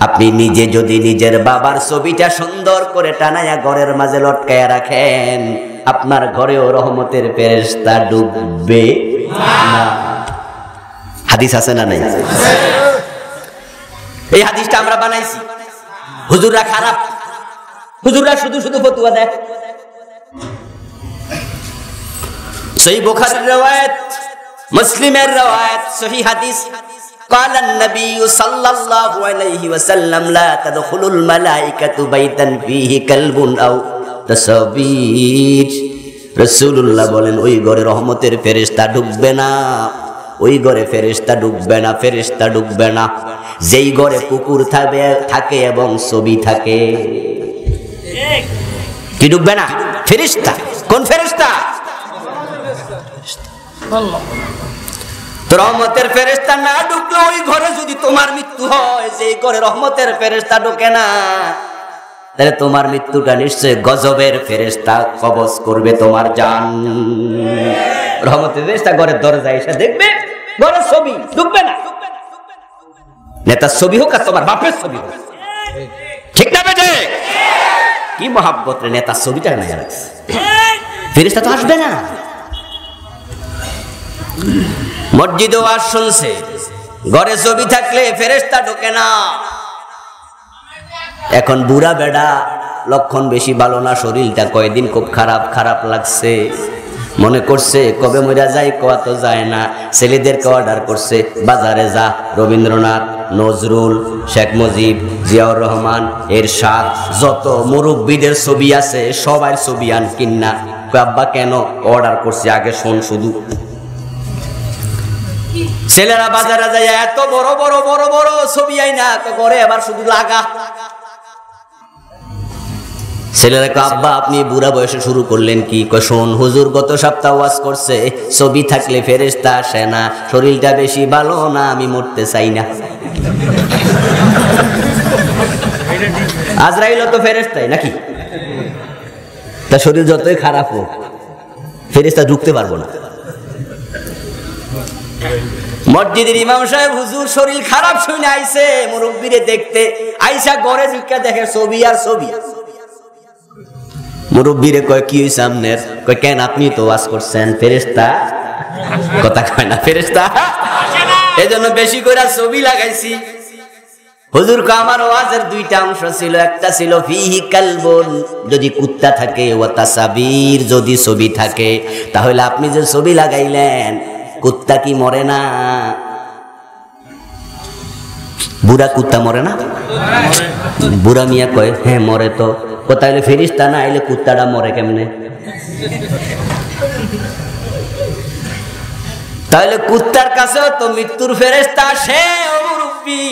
আপনি নিজে যদি নিজের বাবার ছবিটা সুন্দর করে টানায়া ঘরের মাঝে লটকায়া রাখেন, আপনার ঘরেও রহমতের ফেরেশতা ডুববে না। হাদিস আছে না নাই? এই হাদিসটা আমরা বানাইছি। হুজুররা খারাপ, হুজুররা শুধু শুধু ফতোয়া দেয়। সহিহ বুখারীর রওয়ায়াত, মুসলিমের রওয়ায়াত, সহিহ হাদিস। قال النبي صلى الله عليه وسلم لا تدخل الملائكة بيتا فيه كلب أو تصوير। রাসূলুল্লাহ বলেন, ওই ঘরে রহমতের ফেরেশতা ঢুকবে না, ওই ঘরে ফেরেশতা ঢুকবে না, ফেরেশতা ঢুকবে না যেই ঘরে কুকুর থাকে এবং ছবি থাকে। কি ঢুকবে না? ফেরেশতা। কোন ফেরেশতা? রহমতের ফেরেশতা না ঢুকলে ওই ঘরে যদি তোমার মৃত্যু হয়, যে ঘরে রহমতের ফেরেশতা ঢোকে না, তাহলে তোমার মৃত্যুটা নিশ্চয় গজবের ফেরেশতা কবজ করবে তোমার জান। রহমতের ফেরেশতা ঘরের দরজায় এসে দেখবে ঘরের ছবি, ঢুকবে না। নেতার ছবি হোক আর তোমার বাপের ছবি হোক, ঠিক না বেটে? কি মহাব্বত রে, নেতার ছবিটা না রাখছে, ফেরেশতা তো আসবে না। মসজিদে ওয়াজ শুনছে, ঘরে ছবি থাকলে ফেরেশতা ঢোকে না। এখন বুড়া বেড়া, লক্ষণ বেশি ভালো না, শরীরটা কয়েকদিন খুব খারাপ খারাপ লাগছে, মনে করছে কবে মরা যায়, কোয়া তো যায় না। ছেলেদেরকে অর্ডার করছে বাজারে যা, রবীন্দ্রনাথ, নজরুল, শেখ মুজিব, জিয়াউর রহমান, এরশাদ, যত মুরব্বীদের ছবি আছে সবার ছবি আন কিন্না। আব্বা কেন? অর্ডার করছে, আগে শোন শুধু। ছেলেরা বাজারে যায় এত বড় বড় বড় বড় ছবি আইনা করে, এবার শুধু লাগা। ছেলেরা কয় আব্বা আপনি বুড়া বয়সে শুরু করলেন কি? কয় শোন, হুজুর গত সপ্তাহ ওয়াজ করছে ছবি থাকলে ফেরেশতা আসে না, শরীরটা বেশি ভালো না, আমি মরতে চাই না। আজরাইল তো ফেরেশতাই নাকি? তা শরীর যতই খারাপ হোক ফেরেশতা ঢুকতে পারবো না। মসজিদের ইমাম সাহেব হুজুর শরীর খারাপ শুনে আইছে মুরব্বিরে দেখতে, আইসা ঘরে ঢুকে দেখে ছবি আর ছবি। মুরব্বিরে কয় কি হইছে আপনার? কয় কেন আপনি তো ওয়াজ করছেন ফেরেশতা কথা কয় না, ফেরেশতা এজন্য বেশি করে ছবি লাগাইছি। হুজুর কয় আমার ওয়াজের দুইটা অংশ ছিল, একটা ছিল ফিহি কালবুন, যদি কুত্তা থাকে, ওয়া তাসাবির, যদি ছবি থাকে। তাহলে আপনি যে ছবি লাগাইলেন কুত্তা কি মরে না? বুড়া কুত্তা মরে না? বুড়া মিয়া কয় হ্যাঁ মরে তো। তাহলে ফেরেশতা না আইলে কুত্তাটা মরে কেমনে? তাহলে কুত্তার কাছেও তো মৃত্যুর ফেরেশতা আসে। ও মুরব্বি,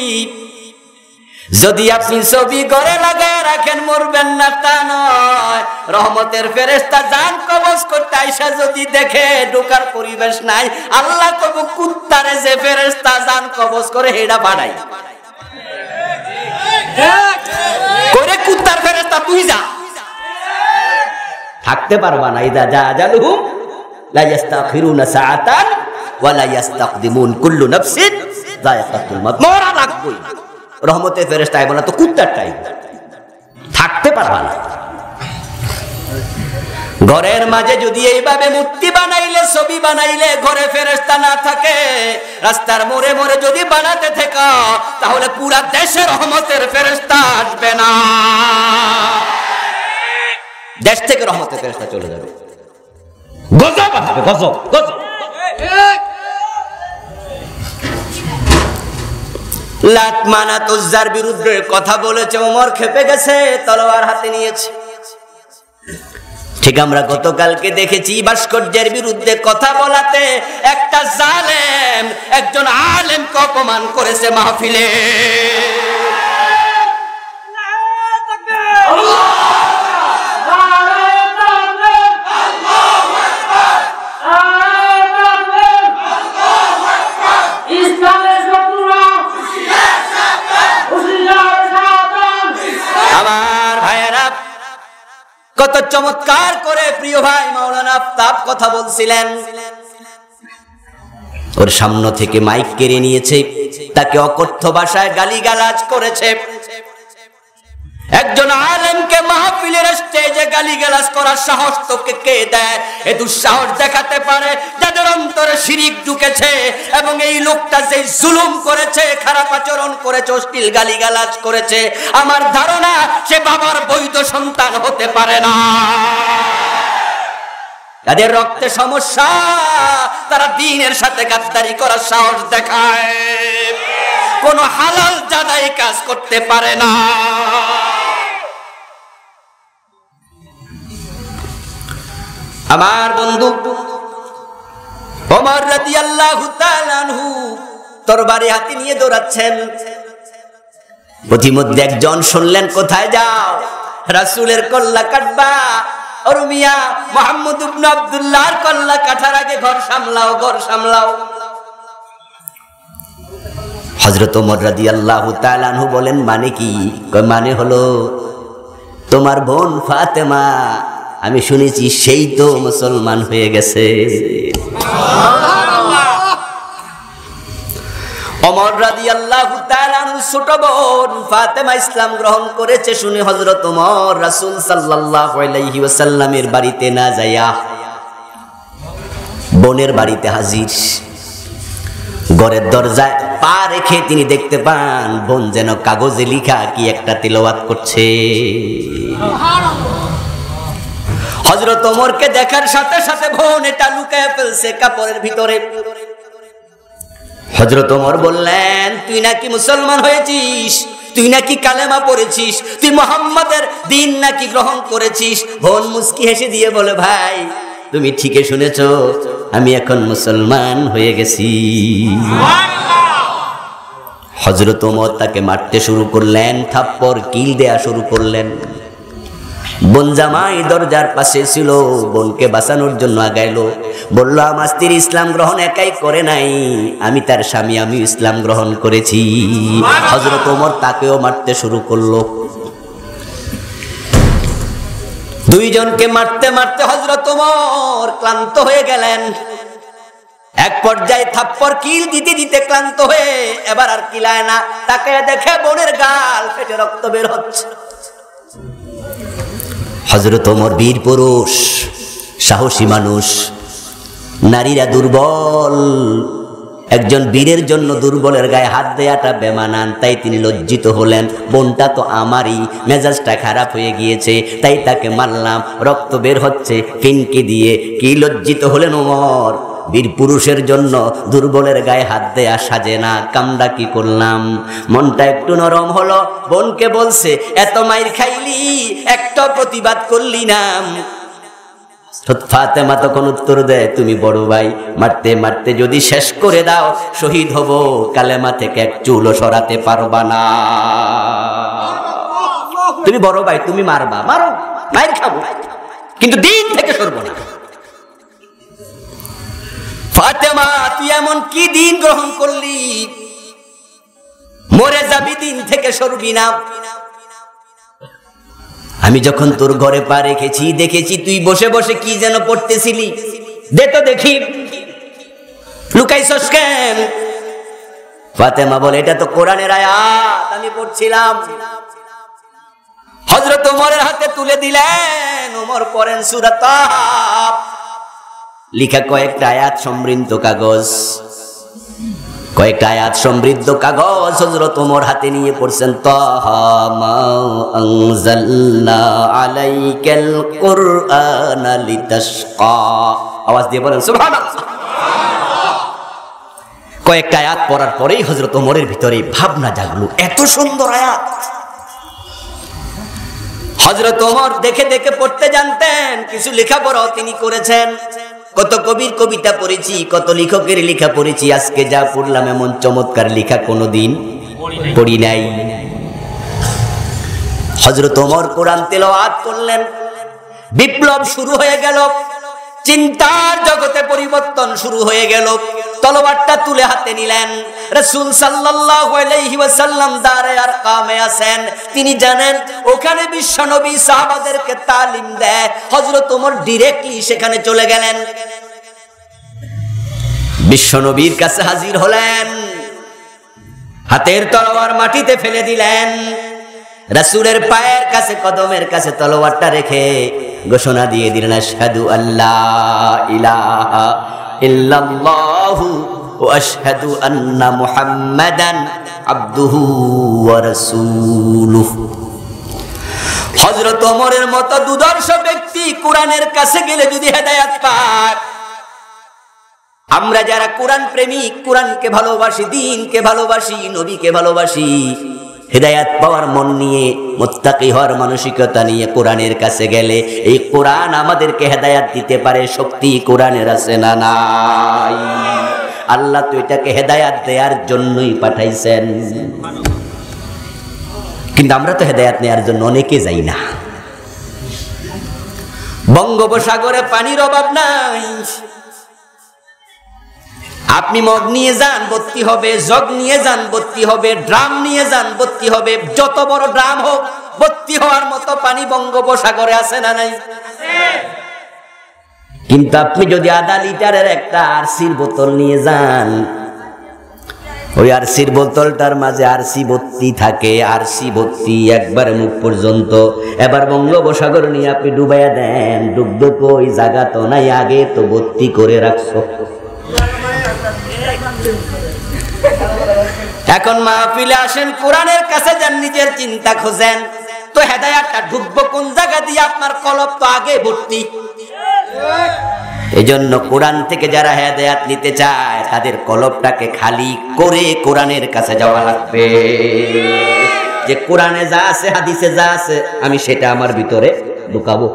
যদি আপনি ছবি ঘরে লাগায় রাখেন মরবেন না তা নয়, রহমতের ফেরেশতা জান কবজ করতে আইসা যদি দেখে ঢোকার পরিবেশ নাই, আল্লাহ কব কুত্তারে যে ফেরেশতা জান কবজ করে হেডা বাড়াই করে, কুত্তার ফেরেশতা তুই যা, থাকতে পারবা না। ইদা জা আজালুহুম লা ইস্তাখিরুনা সাআতান ওয়া লা ইস্তাকদিমুন, কুল্লু নাফসিন যায়কাতুল মাউত, মরা লাগবেই। রহমতের ফেরেশতা আইব না তো কুত্তারটাই, থাকতে পারবা না। ঘরের মাঝে যদি এইভাবে মূর্তি বানাইলে, ছবি বানাইলে, ঘরে ফেরেশতা না থাকে, রাস্তার মোড়ে মোড়ে যদি বানাতে থাকো, তাহলে পুরা দেশে রহমতের ফেরেশতা আসবে না, দেশ থেকে রহমতের ফেরেশতা চলে যাবে, গজব আসবে, গজব গজব। লাত মানাত উজ্জার বিরুদ্ধে কথা বলেছে, ওমর খেপে গেছে, তলোয়ার হাতে নিয়েছে। ঠিক আমরা গতকালকে দেখেছি ভাস্কর্যের বিরুদ্ধে কথা বলাতে একটা জালেম একজন আলেমকে অপমান করেছে মাহফিলে। আমার ভাইয়েরা, কত চমৎকার করে প্রিয় ভাই মাওলানা আফতাব কথা বলছিলেন। ওর সামনে থেকে মাইক কেড়ে নিয়েছে, তাকে অকথ্য ভাষায় গালিগালাজ করেছে। একজন আলেমকে মাহফিলের স্টেজে গালিগালাজ করার সাহস তোকে কে দেয়? এ দুঃসাহস দেখাতে পারে যাদের অন্তরে শিরিক ঢুকেছে, এবং এই লোকটা যে জুলুম করেছে, খারাপ আচরণ করেছে, অশ্লীল গালিগালাজ করেছে, আমার ধারণা সে বাবার বৈধ সন্তান হতে পারে না। যাদের রক্তে সমস্যা, তারা দ্বীনের সাথে গাদ্দারি করার সাহস দেখায়, কোন হালাল জাদাই কাজ করতে পারে না। আমার বন্ধু ওমর রাদিয়াল্লাহু তাআলা আনহু তরবারি হাতে নিয়ে দৌড়াচ্ছেন। প্রতিমধ্যে একজন শুনলেন, কোথায় যাও? রাসূলের কল্লা কাটবা? ওর মিয়া মুহাম্মদ ইবনে আব্দুল্লাহর কল্লা কাটার আগে ঘর সামলাও, ঘর সামলাও। হযরত ওমর রাদিয়াল্লাহু তাআলা আনহু বলেন, মানে কি? মানে হলো তোমার বোন ফাতেমা, আমি শুনেছি সেই তো মুসলমান হয়ে গেছে। ওমর রাদিয়াল্লাহু তাআলা আনহুর ছোট বোন ফাতেমা ইসলাম গ্রহণ করেছে শুনে হযরত ওমর রাসূল সাল্লাল্লাহু আলাইহি ওয়াসাল্লামের বাড়িতে না যায়া বোনের বাড়িতে হাজির। ঘরের দরজায় পা রেখে তিনি দেখতে পান বোন যেন কাগজে লিখা কি একটা তিলাওয়াত করছে। হযরত ওমরকে দেখার সাথে সাথে বোন এটা লুকায় ফেলছে কাপড়ের ভিতরে। হযরত ওমর বললেন, তুই নাকি মুসলমান হয়েছিস, তুই নাকি কালেমা পড়েছিস, তুই মুহাম্মাদের দ্বীন নাকি গ্রহণ করেছিস। বোন মুস্কি হেসে দিয়ে বলে, ভাই তুমি ঠিকই শুনেছো, আমি এখন মুসলমান হয়ে গেছি। হযরত ওমর তাকে মারতে শুরু করলেন, থাপ্পড় কিল দেয়া শুরু করলেন। বোন জামাই দরজার পাশে ছিল, বোনকে বাঁচানোর জন্য আগাইলো, বলল আমার স্ত্রী ইসলাম গ্রহণ একাই করে নাই, আমি তার স্বামী, আমি ইসলাম গ্রহণ করেছি। হযরত ওমর তাকেও মারতে শুরু করলো। দুইজনকে মারতে মারতে হযরত ওমর ক্লান্ত হয়ে গেলেন। এক পর্যায়ে থাপ্পড় কিল দিতে দিতে ক্লান্ত হয়ে এবার আর কিলায় না, তাকে দেখে বোনের গাল ফেটে রক্ত বের হচ্ছে। হযরত ওমর বীর পুরুষ, সাহসী মানুষ, নারীরা দুর্বল, একজন বীরের জন্য দুর্বলের গায়ে হাত দেয়াটা বেমানান, তাই তিনি লজ্জিত হলেন। বোনটা তো আমারই, মেজাজটা খারাপ হয়ে গিয়েছে, তাই তাকে মারলাম, রক্ত বের হচ্ছে, ফিনকি দিয়ে। কি লজ্জিত হলেন ওমর, বীর পুরুষের জন্য দুর্বলের গায়ে হাত দেয়া সাজে না, কামড়া কি করলাম। মনটা একটু নরম হলো, বোনকে বলছে, এত মাইর খাইলি, একটা প্রতিবাদ করলি না। ফাতেমা তখন উত্তর দেয়, তুমি বড় ভাই, মারতে মারতে যদি শেষ করে দাও শহীদ হব, কালেমা থেকে এক চুলও সরাতে পারবা না। তুমি বড় ভাই, তুমি মারবা, মারো, মাইর খাবো, কিন্তু দিন থেকে সরব না। ফাতেমা তুই এমন কি দিন গ্রহণ করলি, মরে যাবি, দিন থেকে সরবি না। আমি যখন তোর ঘরে পা রেখেছি দেখেছি তুই বসে বসে কি যেন পড়তেছিলি, দে তো দেখি, লুকাইছস কেন? ফাতেমা বলে, এটা তো কোরআনের আয়াত, আমি পড়ছিলাম। হযরত ওমরের হাতে তুলে দিলেন, ওমর পড়েন সূরা তাহা, লিখা কয়েকটা আয়াত সমৃদ্ধ কাগজ, কয়েকটা আয়াত সমৃদ্ধ কাগজ হযরত ওমর হাতে নিয়ে পড়ছেন, তাহা মা আনজালনা আলাইকাল কুরআনা লিতাশকা। আওয়াজ দিয়ে বলেন সুবহানাল্লাহ। কয়েকটা আয়াত পড়ার পরেই হযরত ওমরের ভিতরে ভাবনা জাগলো, এত সুন্দর আয়াত। হযরত ওমর দেখে দেখে পড়তে জানতেন, কিছু লেখাপড়াও তিনি করেছেন। কত কবির কবিতা পড়েছি, কত লেখকের লেখা পড়েছি, আজকে যা পড়লাম এমন চমৎকার লেখা কোনোদিন পড়ি নাই। হযরত ওমর কোরআন তেলাওয়াত করলেন, বিপ্লব শুরু হয়ে গেল, চিন্তার জগতে পরিবর্তন শুরু হয়ে গেল। তলোয়ারটা তুলে হাতে নিলেন, রাসূল সাল্লাল্লাহু আলাইহি ওয়াসাল্লাম দারে আরকামে আছেন, তিনি জানেন ওখানে বিশ্বনবী সাহাবাদেরকে তালিম দেয়। হযরত ওমর ডাইরেক্টলি সেখানে চলে গেলেন, বিশ্বনবীর কাছে হাজির হলেন, হাতের তলোয়ার মাটিতে ফেলে দিলেন, রাসূলের পায়ের কাছে, কদমের কাছে তলোয়ারটা রেখে ঘোষণা দিয়ে দিলেন, আশহাদু আল্লা ইলাহা ইল্লাল্লাহু ওয়া আশহাদু আন্না মুহাম্মাদান আবদুহু ওয়া রাসূলুহু। হযরত ওমরের মতো দুর্ধর্ষ ব্যক্তি কোরআনের কাছে গেলে যদি হেদায়েত পায়, আমরা যারা কোরআন প্রেমিক, কোরআনকে ভালোবাসি, দ্বীনকে ভালোবাসি, নবীকে ভালোবাসি, হেদায়েত পাওয়ার মন নিয়ে, মুত্তাকি হওয়ার মানসিকতা নিয়ে কোরআনের কাছে গেলে এই কোরআন আমাদেরকে হেদায়েত দিতে পারে। শক্তি কোরআনের আছে না নাই? আল্লাহ তো এটাকে হেদায়েত দেওয়ার জন্যই পাঠাইছেন, কিন্তু আমরা তো হেদায়েত নেওয়ার জন্য অনেকে যাই না। বঙ্গোপসাগরে পানির অভাব নাই, আপনি মগ নিয়ে যান ভর্তি হবে, জগ নিয়ে যান ভর্তি হবে, ড্রাম নিয়ে যান ভর্তি হবে, যত বড় ড্রাম হোক ভর্তি হওয়ার মতো পানি বঙ্গোপসাগরে আছে না নাই? কিন্তু আপনি যদি আধা লিটারের একটা আরসির বোতল নিয়ে যান, ওই আরসির বোতলটার মাঝে আরসি ভর্তি থাকে, আরসি ভর্তি একবার মুখ পর্যন্ত। এবার বঙ্গোপসাগর নিয়ে আপনি ডুবাইয়া দেন, ডুববে তো ওই জায়গা তো নাই, আগে তো ভর্তি করে রাখছো। এখন মাহফিলে আসেন, কোরআনের কাছে যান, নিজের চিন্তা খোঁজেন তো হেদায়েতটা ঢুকবো কোন জায়গা দিয়ে? আপনার কলব তো আগে ভর্তি। এজন্য কোরআন থেকে যারা হেদায়েত নিতে চায় তাদের কলবটাকে খালি করে কোরআনের কাছে যাওয়া লাগবে। যে কোরআনে যা আছে, হাদিসে যা আছে, আমি সেটা আমার ভিতরে ঢুকাবো।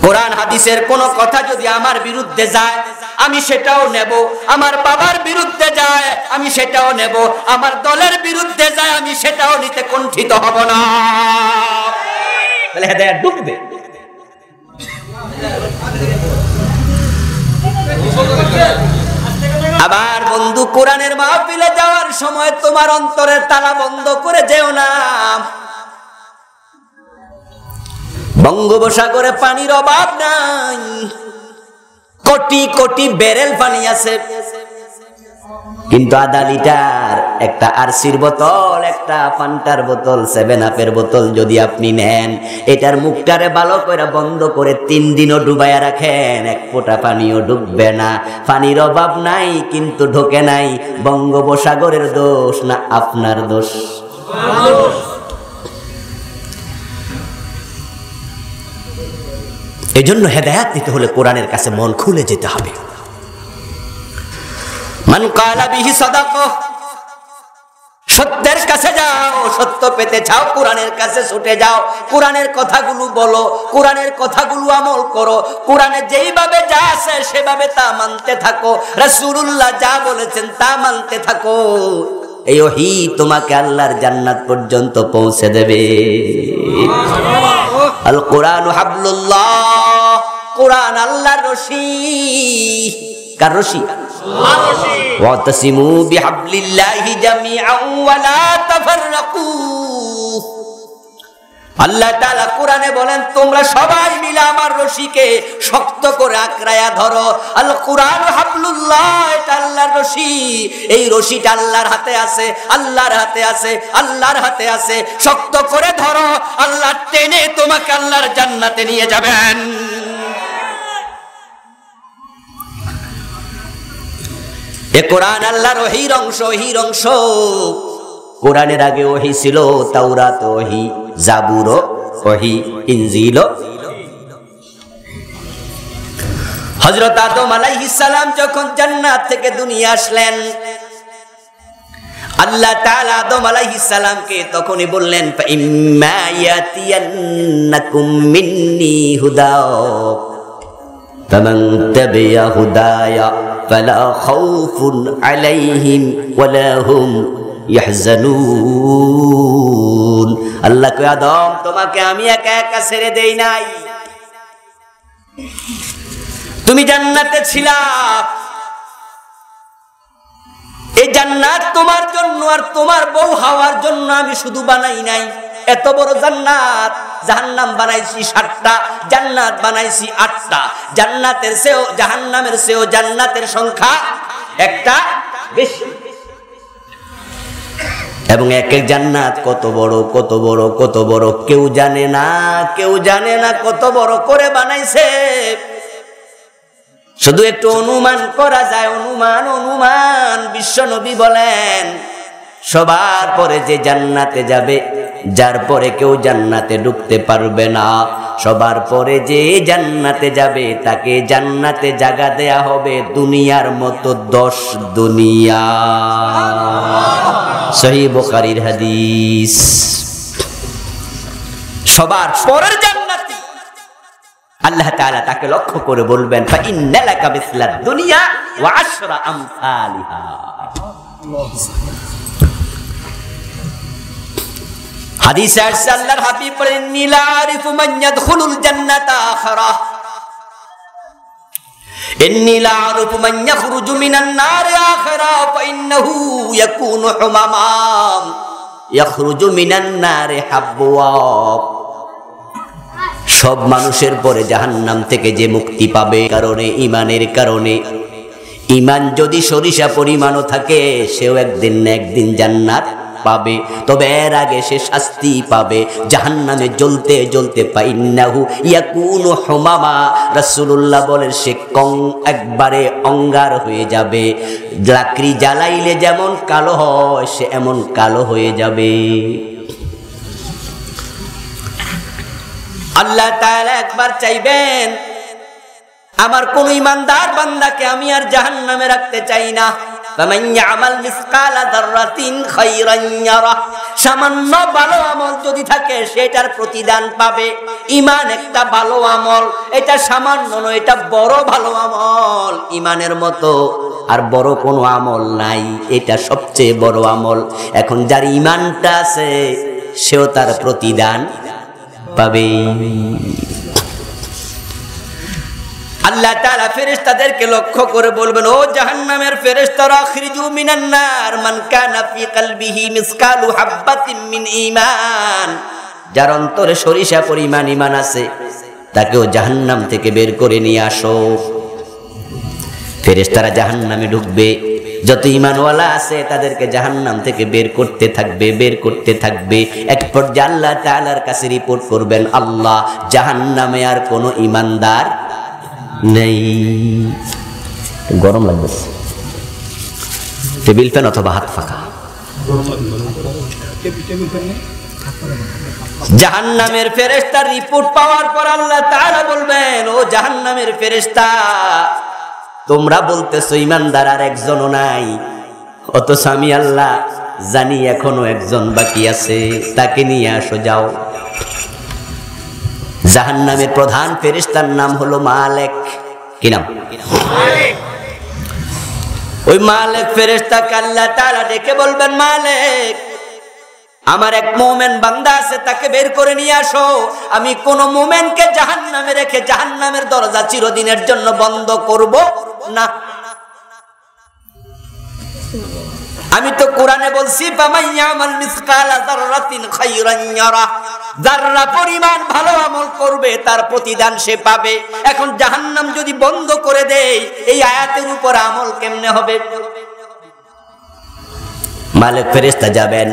কোরআন হাদিসের কোন কথা যদি আমার বিরুদ্ধে যায় আমি সেটাও নেব, আমার বাবার বিরুদ্ধে যায় আমি সেটাও নেব, আমার দলের বিরুদ্ধে যায় আমি সেটাও নিতে কুণ্ঠিত হব না। তাহলে হেদায়েত ঢুকবে। আবার বন্ধু, কোরআনের মাহফিলে যাওয়ার সময় তোমার অন্তরের তালা বন্ধ করে যেও না। বঙ্গোপসাগরে পানির অভাব নাই, কোটি কোটি ব্যারেল পানি আছে, কিন্তু আধা লিটার একটা আরসির বোতল, একটা ফান্টার বোতল, 7 আপের বোতল যদি আপনি নেন, এটার মুখটারে ভালো করে বন্ধ করে 3 দিনও ডুবাইয়া রাখেন, এক ফোঁটা পানিও ডুববে না। পানির অভাব নাই কিন্তু ঢোকে নাই। বঙ্গোপসাগরের দোষ না আপনার দোষ? এজন্য হেদায়েত নিতে হলে কোরআনের কাছে মন খুলে যেতে হবে। মান কালা বিহি সাদাকা, সত্যের কাছে যাও, সত্য পেতে চাও কোরআনের কাছে ছুটে যাও, কোরআনের কথাগুলো বলো, কোরআনের কথাগুলো আমল করো, কোরআনে যেইভাবে যা আছে সেভাবে তা মানতে থাকো, রাসূলুল্লাহ যা বলেছেন তা মানতে থাকো। এই ওহী তোমাকে আল্লাহর জান্নাত পর্যন্ত পৌঁছে দেবে। আল কোরআন হাবলুল্লাহ, কোরআন আল্লাহর রশি। কার রশি? আল্লাহর রশি। ওয়াতাসিমু বিহাবলিল্লাহি জামিআন ওয়া লা তাফাররাকু। আল্লাহ তাআলা কোরআনে বলেন, তোমরা সবাই মিলে আমার রশিকে শক্ত করে আঁকড়ায়া ধরো। আল কোরআন হাবলুল্লাহ, এটা আল্লাহর রশি। এই রশিটা আল্লাহর হাতে আছে, আল্লাহর হাতে আছে, আল্লাহর হাতে আছে। শক্ত করে ধরো, আল্লাহ টেনে তোমাকে আল্লাহর জান্নাতে নিয়ে যাবেন। এ কোরআন আল্লাহর ওহীর অংশ, ওহীর অংশ। কোরআনের আগে ওহী ছিল, তাওরাত ওহী, জাবুর ওহী, ইনজিল। হযরত আদম আলাইহিস সালাম যখন জান্নাত থেকে দুনিয়া আসলেন, আল্লাহ তাআলা আদম আলাইহিস সালামকে তখনই বললেন, ফাইম্মা ইয়াতিয়ান্নাকুম মিন্নি হুদা ফামান তাবিয়া হুদায়া ফালা খাউফুন আলাইহিম ওয়ালা হুম ইয়াহজানুন। আল্লাহ কয়, আদম তোমাকে আমি একা একা ছেড়ে দেই নাই, তুমি জান্নাতে ছিলা। এই জান্নাত তোমার জন্য আর তোমার বউ হাওয়ার জন্য আমি শুধু বানাই নাই। এত বড় জান্নাত, জাহান্নাম বানাইছি 7টা, জান্নাত বানাইছি 8টা। জান্নাতের চেয়েও জাহান্নামের চেয়েও জান্নাতের সংখ্যা একটা বেশি। এবং এক এক জান্নাত কত বড়, কত বড়, কত বড় কেউ জানে না, কেউ জানে না কত বড় করে বানাইছে। শুধু একটু অনুমান করা যায়, অনুমান, অনুমান। বিশ্ব নবী বলেন, সবার পরে যে জান্নাতে যাবে, যার পরে কেউ জান্নাতে ঢুকতে পারবে না, সবার পরে যে জান্নাতে যাবে তাকে জান্নাতে জায়গা দেয়া হবে দুনিয়ার মতো 10 দুনিয়া। সহিহ বুখারীর হাদিস। সবার পরের জান্নাতি আল্লাহ তাআলা তাকে লক্ষ্য করে বলবেন, ফা ইন্নালাকা মিসলাদ দুনিয়া ওয়া 10 আমসালিহা। হাদিসে আসছে, আল্লাহর হাবিব বলেন, লা আরিফু মান ইয়াদখুলুল জান্নাতা আখিরা, ইন্নী লা আরিফু মান ইয়াখরুজু মিনান নার আখিরা, ফা ইন্নাহু ইয়াকুনু হুমামাম ইয়াখরুজু মিনান নার হাবওয়া। সব মানুষের পরে জাহান্নাম থেকে যে মুক্তি পাবে কারণে, ঈমানের কারণে। ঈমান যদি সরিষা পরিমাণও থাকে, সেও একদিন না একদিন জান্নাত পাবে, তবে এর আগে সে শাস্তি পাবে। জাহান্নামে জ্বলতে জ্বলতে ফাইন্নাহু ইয়াকুনু হুমামা, রাসূলুল্লাহ বলেন সে একবারে অঙ্গার হয়ে যাবে। লাকড়ি জ্বালাইলে যেমন কালো হয় সে এমন কালো হয়ে যাবে। আল্লাহ তাআলা একবার চাইবেন আমার কোন ইমানদার বান্দাকে আমি আর জাহান্নামে রাখতে চাই না। ফামান ইয়ামাল মিসকালা যাররাতিন খায়রান ইয়ারা, সামান্য ভালো আমল যদি থাকে সেটার প্রতিদান পাবে। ঈমান একটা ভালো আমল, এটা সামান্য নয়, এটা বড় ভালো আমল। ঈমানের মতো আর বড় কোনো আমল নাই, এটা সবচেয়ে বড় আমল। এখন যার ঈমানটা আছে সেও তার প্রতিদান পাবে। আল্লাহ তাআলা ফেরেশতাদেরকে লক্ষ্য করে বলবেন, ও জাহান্নামের ফেরেশতারা, আখরিজু মিনান নার মান কানা ফি কলবিহি মিসকালু হাববাতিন মিন ঈমান, যার অন্তরে সরিষা পরিমাণ ঈমান আছে তাকেও জাহান্নাম থেকে বের করে নিয়ে আসো। ফেরেশতারা জাহান্নামে ঢুকবে, যত ঈমানওয়ালা আছে তাদেরকে জাহান্নাম থেকে বের করতে থাকবে, বের করতে থাকবে। এক পর্যায়ে আল্লাহ তাআলার কাছে রিপোর্ট করবেন, আল্লাহ জাহান্নামে আর কোনো ঈমানদার নেই। গরম লাগবে, টেবিল ফ্যান অথবা হাত ফাঁকা। জাহান্নামের ফেরেশতার রিপোর্ট পাওয়ার পর আল্লাহ তাআলা বলবেন, ও জাহান্নামের ফেরেশতা, তোমরা বলতেছো ঈমানদার আর একজনও নাই, অথচ আমি আল্লাহ জানি এখনো একজন বাকি আছে, তাকে নিয়ে আসো, যাও। জাহান্নামের প্রধান ফেরেশতার নাম হলো মালেক। কি নাম? ওই মালেক ফেরেশতাকে আল্লাহ তাআলা ডেকে বলবেন, মালেক, আমার এক মুমিন বান্দা আছে, তাকে বের করে নিয়ে আসো। আমি কোন মুমিনকে জাহান্নামে রেখে জাহান্নামের দরজা চিরদিনের জন্য বন্ধ করব না। আমি তো কোরআনে বলছি, ফামান ইয়ামাল মিসকালা যাররাতিন খায়রান ইয়ারা, যাররা পরিমাণ ভালো আমল করবে তার প্রতিদান সে পাবে। এখন জাহান্নাম যদি বন্ধ করে দেয়, এই আয়াতের উপর আমল কেমনে হবে? মালিক ফেরেশতা যাবেন,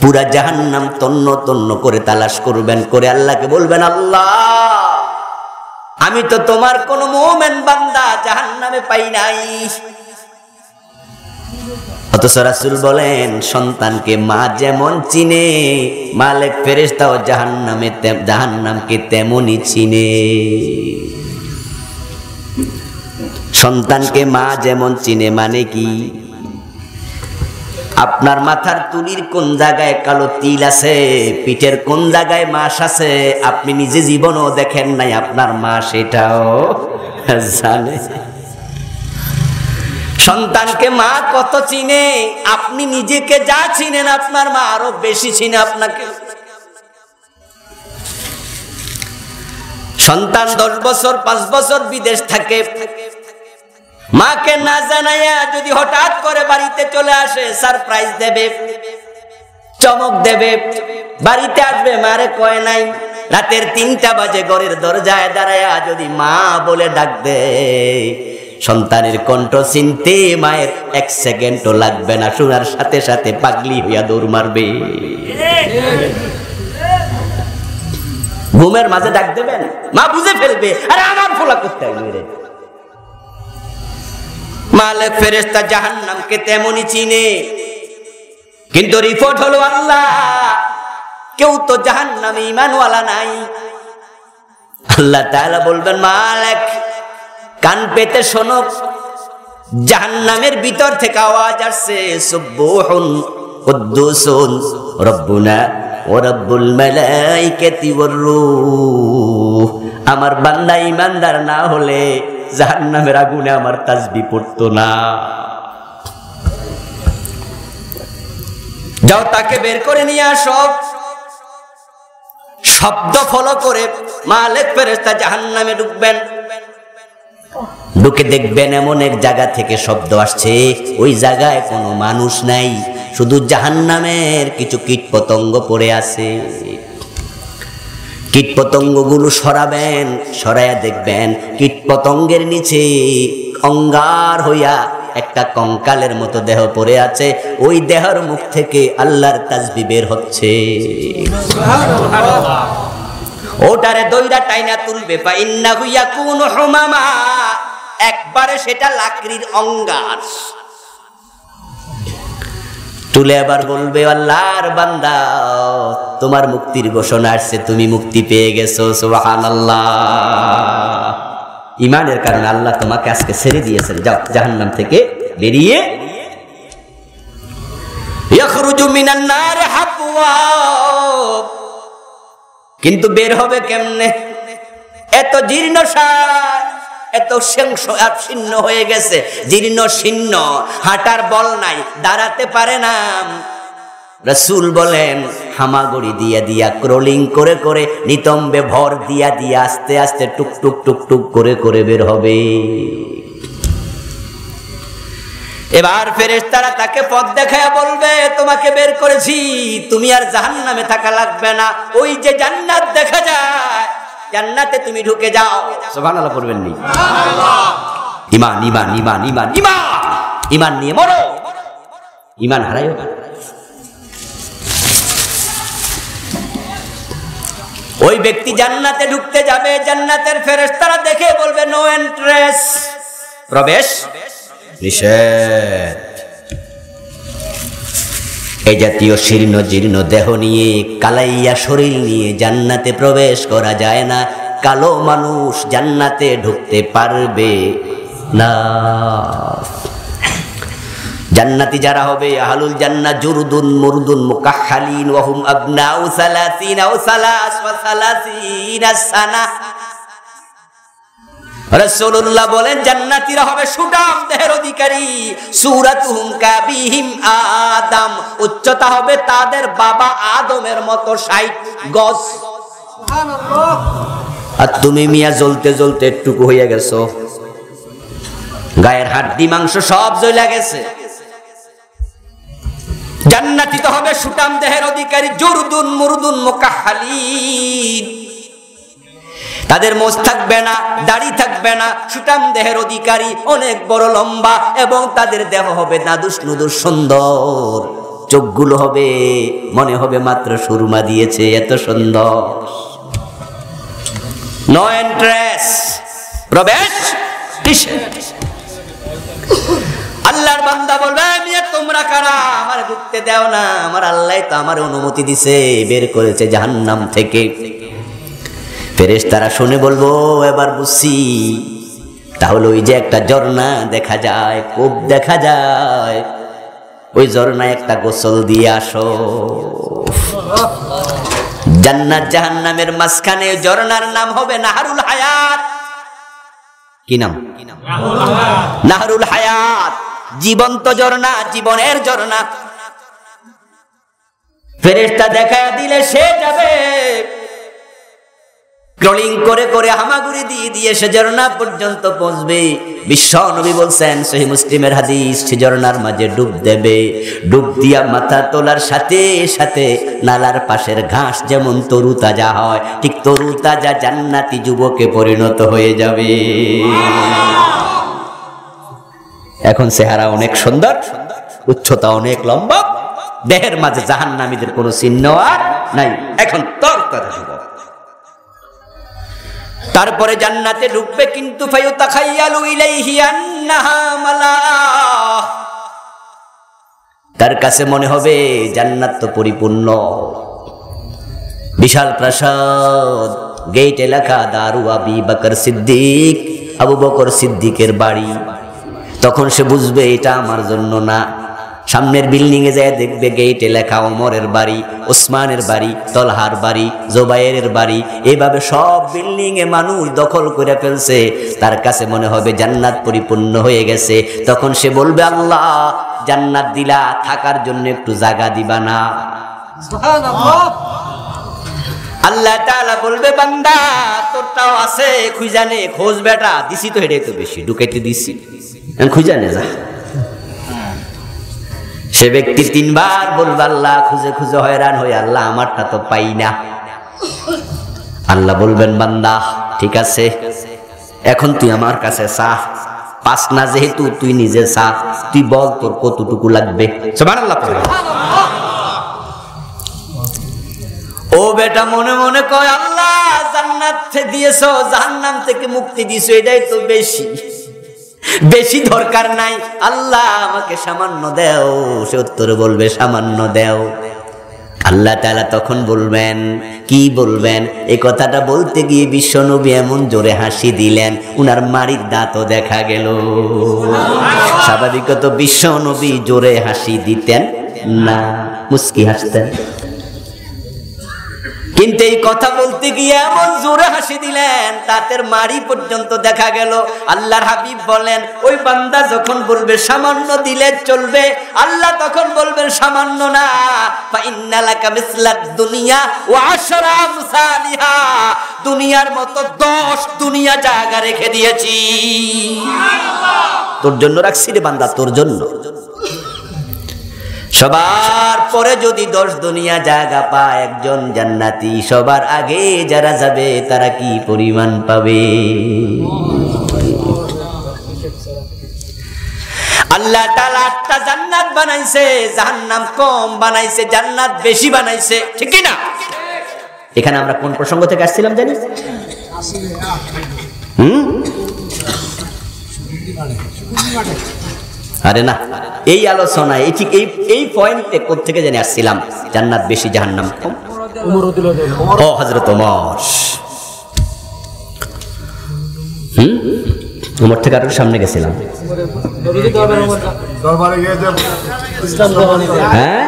পুরা জাহান্নাম তন্ন তন্ন করে তালাশ করবেন, করে আল্লাহকে বলবেন, আল্লাহ, আমি তো তোমার কোন মুমিন বান্দা জাহান্নামে পাই নাই। অথচ রাসূল বলেন, সন্তানকে মা যেমন চিনে, মালিক ফেরেশতাও জাহান্নামকে তেমনই চিনে। সন্তানকে মা যেমন চিনে মানে কি? আপনার মাথার তুলির কোন জায়গায় কালো তিল আছে, পিঠের কোন জায়গায় মাস আছে, আপনি নিজে জীবনও দেখেন নাই, আপনার মা সেটাও জানে। সন্তানকে মা কত চিনে, আপনি নিজেকে যা চিনেন আপনার মা আরো বেশি চিনে আপনাকে। সন্তান 10 বছর 5 বছর বিদেশ থাকে, মাকে না জানাইয়া যদি হঠাৎ করে বাড়িতে চলে আসে, সারপ্রাইজ দেবে, চমক দেবে, বাড়িতে আসবে, মারে কয় নাই। রাতের 3টা বাজে ঘরের দরজায় দাঁড়ায়া যদি মা বলে ডাক দেয়, সন্তানের কণ্ঠ চিনতে মায়ের 1 সেকেন্ডও লাগবে না, শোনার সাথে সাথে পাগলি হইয়া দৌড় মারবে। ঘুমের মাঝে ডাক দেবেন, মা বুঝে ফেলবে, আরে আমার ফোলা করতে হবে। মালিক ফেরেশতা জাহান্নামকে তেমনই চিনে, কিন্তু রিপোর্ট হলো, আল্লাহ, কেউ তো জাহান্নামে ঈমানওয়ালা নাই। আল্লাহ তাআলা বলবেন, মালিক, কান পেতে শোনো, জাহান্নামের ভিতর থেকে আওয়াজ আসছে, সুবহুন কুদ্দুসুন রব্বুনা ওয়া রব্বুল মালাইকাতি ওয়ার রূহ। আমার বান্দা ঈমানদার না হলে জাহান্নামের আগুনে আমার তাসবিহ পড়তো না। যাও, তাকে বের করে নিয়ে আসো। শব্দ ফলো করে মালিক ফেরেশতা জাহান্নামে ঢুকবেন। ঢুকে দেখবেন এমন এক জায়গা থেকে শব্দ আসছে, ওই জায়গায় কোনো মানুষ নাই, শুধু জাহান্নামের কিছু কীটপতঙ্গ পড়ে আছে। কীটপতঙ্গগুলো সরাবেন, সরাইয়া দেখবেন কীটপতঙ্গের নিচে অঙ্গার হইয়া একটা কঙ্কালের মতো দেহ পড়ে আছে, ওই দেহের মুখ থেকে আল্লাহর তাসবিহ বের হচ্ছে। ওটারে দইরা টাইনা তুলবে, ফা ইন্নাহু ইয়াকুনু হুমামা, একবারে সেটা লাকড়ির অঙ্গার। তুলে আবার বলবে, আল্লাহর বান্দা তোমার মুক্তির ঘোষণা আসছে, তুমি মুক্তি পেয়ে গেছো, সুবহানাল্লাহ। ঈমানের কারণে আল্লাহ তোমাকে আজকে ছেড়ে দিয়েছেন, যাও জাহান্নাম থেকে বেরিয়ে। ইয়াখরুজু মিনান নার হাফওয়া, কিন্তু বের হবে কেমনে? এত জীর্ণসার, এত শীর্ণ হয়ে গেছে, জীর্ণ শীর্ণ, হাঁটার বল নাই, দাঁড়াতে পারে না। রাসূল বলেন হামাগুড়ি দিয়া দিয়া, ক্রলিং করে করে, নিতম্বে ভর দিয়া দিয়া, আস্তে আস্তে টুক টুক টুক টুক করে করে বের হবে। এবার ফেরেশতারা তাকে পথ দেখায় বলবে, তোমাকে বের করেছি, তুমি আর জাহান্নামে থাকা লাগবে না, ওই যে জান্নাত দেখা যায়, জান্নাতে তুমি ঢুকে যাও। সুবহানাল্লাহ পড়বেন নি? ঈমান ঈমান ঈমান ঈমান ঈমান, ঈমান নিয়ে মরো, ঈমান হারাইও না। ওই ব্যক্তি জান্নাতে ঢুকতে যাবে, জান্নাতের ফেরেশতারা দেখে বলবে নো এন্ট্রেন্স, প্রবেশ নিষেধ। এই জাতীয় শীর্ণ জীর্ণ দেহ নিয়ে, কালাইয়া শরীর নিয়ে জান্নাতে প্রবেশ করা যায় না। কালো মানুষ জান্নাতে ঢুকতে পারবে না। জান্নাতি যারা হবে, আহলুল জান্নাহ জুরদুন মুরদুন মুকাহহালিন ওয়া হুম আবনাউ 30 আও 33 সানা। রাসূলুল্লাহ বলেন জান্নাতীরা হবে সুঠাম দেহের অধিকারী, সূরাতুহুম কাবিহিম আদম, উচ্চতা হবে তাদের বাবা আদমের মতো 60 গজ। সুবহানাল্লাহ। আর তুমি মিয়া জ্বলতে জ্বলতে একটুকু হয়ে গেছো, গায়ের হাড়ি মাংস সব জ্বলে গেছে। জান্নাতি তো হবে সুঠাম দেহের অধিকারী, জুরদুন মুরদুন মুকাহহালিন, তাদের মোজ থাকবে না, দাড়ি থাকবে না, সুঠাম দেহের অধিকারী, অনেক বড় লম্বা, এবং তাদের দেহ হবে নাদুস নুদুস সুন্দর, চোখগুলো হবে মনে হবে মাত্র সুরমা দিয়েছে, এত সুন্দর। নো এন্ট্রেন্স, প্রবেশ নিষেধ। আল্লাহর বান্দা বলবে, মিয়া তোমরা কারা, আমার ঢুকতে দাও না? আমার আল্লাহ তো আমার অনুমতি দিছে, বের করেছে জাহান্নাম থেকে। ফেরেশতারা শুনে বলবো, এবার বুঝছি, তাহলে ওই যে একটা ঝর্ণা দেখা যায়, কূপ দেখা যায়, ওই ঝর্ণায় একটা গোসল দিয়ে আসো। জান্নাত জাহান্নামের মাঝখানে ঝর্ণার নাম হবে নাহরুল হায়াত। কি নাম? নাহরুল হায়াত, জীবন্ত ঝর্ণা, জীবনের ঝর্ণা। ফেরেশতা দেখা দিলে সে যাবে, ক্রলিং করে করে হামাগুড়ি দিয়ে দিয়ে সে ঝর্ণা পর্যন্ত পৌঁছবে। বিশ্ব নবী বলছেন, সহিহ মুসলিমের হাদিস, সে ঝর্ণার মাঝে ডুব দেবে, ডুব দিয়া মাথা তোলার সাথে সাথে নালার পাশের ঘাস যেমন তরু তাজা হয়, ঠিক তরু তাজা জান্নাতি যুবকে পরিণত হয়ে যাবে। এখন চেহারা অনেক সুন্দর, উচ্চতা অনেক লম্বা, দেহের মাঝে জাহান্নামীদের কোনো চিহ্ন আর নাই। এখন তোর কথা শুনো। তারপরে জান্নাতে ঢুকবে, কিন্তু ফায়ুতাখায়্যালু ইলাইহি আন্নাহা মালাহ, তার কাছে মনে হবে জান্নাত তো পরিপূর্ণ, বিশাল প্রাসাদ, গেটে লেখা দারু আবি বকর সিদ্দিক, আবু বকর সিদ্দিকের বাড়ি। তখন সে বুঝবে এটা আমার জন্য না। সামনের বিল্ডিং এ যায় দেখবে গেটে লেখা ওমরের বাড়ি, ওসমানের বাড়ি, তলহার বাড়ি, জুবাইরের বাড়ি। এইভাবে সব বিল্ডিং এ মানুষ দখল করে ফেলছে। তার কাছে মনে হবে জান্নাত পরিপূর্ণ হয়ে গেছে। তখন সে বলবে, আল্লাহ জান্নাত দিলা, থাকার জন্য একটু জায়গা দিবা না? সুবহানাল্লাহ। আল্লাহ তাআলা বলবে, বান্দা তোরটাও আছে, খুঁজানে খোঁজ বেটা, দিছি তো হেডে তো বেশি ঢুকাইতে দিছি, খুঁজানে যা। সে ব্যক্তি 3 বার বলবে, আল্লাহ খুঁজে খুঁজে হয়রান হয়ে, আল্লাহ আমারটা তো পাই না। আল্লাহ বলবেন, বান্দা ঠিক আছে, এখন তুই আমার কাছে চা, পাস না যেহেতু তুই নিজে চা, তুই বল তোর কতটুকু লাগবে। সুবহানাল্লাহ। ও বেটা মনে মনে কয় আল্লাহ জান্নাত দিয়েছো, জাহান্নাম থেকে মুক্তি দিয়েছো, এটাই তো বেশি, বেশি দরকার নাই। আল্লাহ আমাকে সামান্য দাও। সে উত্তরে বলবে সামান্য দাও। আল্লাহ তাআলা তখন বলবেন, কি বলবেন? এই কথাটা বলতে গিয়ে বিশ্বনবী এমন জোরে হাসি দিলেন, উনার মাড়ির দাঁতও দেখা গেল। স্বাভাবিকত বিশ্বনবী জোরে হাসি দিতেন না, মুস্কি হাসতেন, কিন্তু এই কথা বলতে গিয়ে এমন জোরে হাসি দিলেন দাঁতের মাড়ি পর্যন্ত দেখা গেল। আল্লাহর হাবিব বলেন, ওই বান্দা যখন বলবে সামান্য দিলে চলবে, আল্লাহ তখন বলবেন সামান্য না, ফা ইন্না লাকা মিসলাদ দুনিয়া ওয়া আশরা আমসালিহা, দুনিয়ার মতো 10 দুনিয়া জায়গা রেখে দিয়েছি। তোর জন্য রাখছি রে বান্দা, তোর জন্য। সবার পরে যদি 10 দুনিয়া জায়গা পায় একজন জান্নাতি, সবার আগে যারা যাবে তারা কি পরিমাণ পাবে? আল্লাহ তাআলা 8টা জান্নাত বানাইছে, জাহান্নাম কম বানাইছে, জান্নাত বেশি বানাইছে, ঠিক কি না? এখানে আমরা কোন প্রসঙ্গ থেকে আসছিলাম জানি? আরে না, এই আলোচনায় ঠিক এই পয়েন্টে কোথা থেকে জানি আসছিলাম? জান্নাত বেশি জাহান্নাম কম। ও হযরত ওমর, ওমর থেকে আরো সামনে গেছিলাম। হ্যাঁ,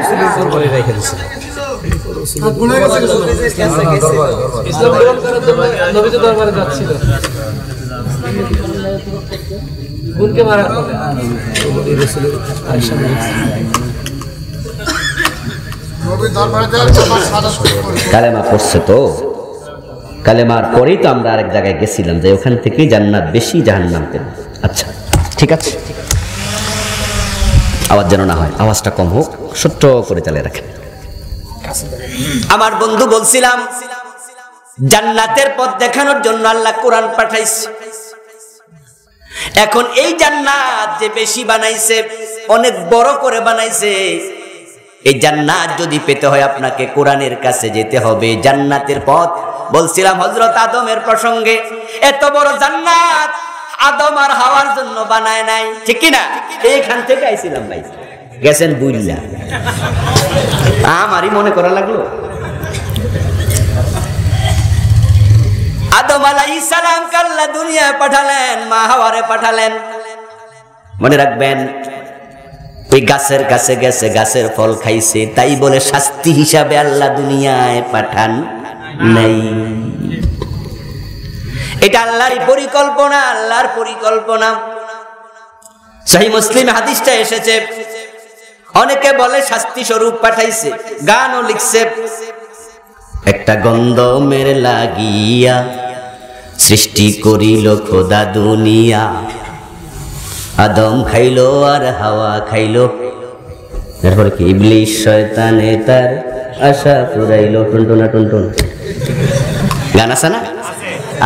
কালেমা পড়ছে তো, কালেমার পরেই তো আমরা আরেক জায়গায় গেছিলাম যে ওখান থেকেই জান্নাত বেশি জাহান্নাম কম। আচ্ছা ঠিক আছে, আওয়াজ যেন না হয়, আওয়াজটা কম হোক, ছোট্ট করে চালিয়ে রাখেন। আমার বন্ধু বলছিলাম জান্নাতের পথ দেখানোর জন্য আল্লাহ কোরআন পাঠাইছে। এখন এই জান্নাত যে বেশি বানাইছে, অনেক বড় করে বানাইছে, এই জান্নাত যদি পেতে হয় আপনাকে কোরআনের কাছে যেতে হবে। জান্নাতের পথ বলছিলাম হযরত আদমের প্রসঙ্গে, এত বড় জান্নাত আদম আর হাওয়ার জন্য বানায় নাই, ঠিক কি না? এইখান থেকে আইছিলাম ভাই, গেছেন বুঝলা, আমারই মনে করা লাগলো। আদম আলাইহিস সালাম আল্লাহ দুনিয়ায় পাঠালেন, মা হাওয়ারে পাঠালেন। মনে রাখবেন, ওই গাছের কাছে গেছে, গাছের ফল খাইছে, তাই বলে শাস্তি হিসাবে আল্লাহ দুনিয়ায় পাঠান নাই। এটা আল্লাহর পরিকল্পনা, আল্লাহর পরিকল্পনা। সহিহ মুসলিম হাদিসটা এসেছে, অনেকে বলে শাস্তি স্বরূপ পাঠাইছে, গানও লিখছে, একটা গন্ধমের লাগিয়া সৃষ্টি করিল খোদা দুনিয়া, আদম খাইলো আর হাওয়া খাইলো, এরপরে কি ইবলিস শয়তানে তার আশা পুরাইলো। টুনটুনা টুনটুন গান আছে না?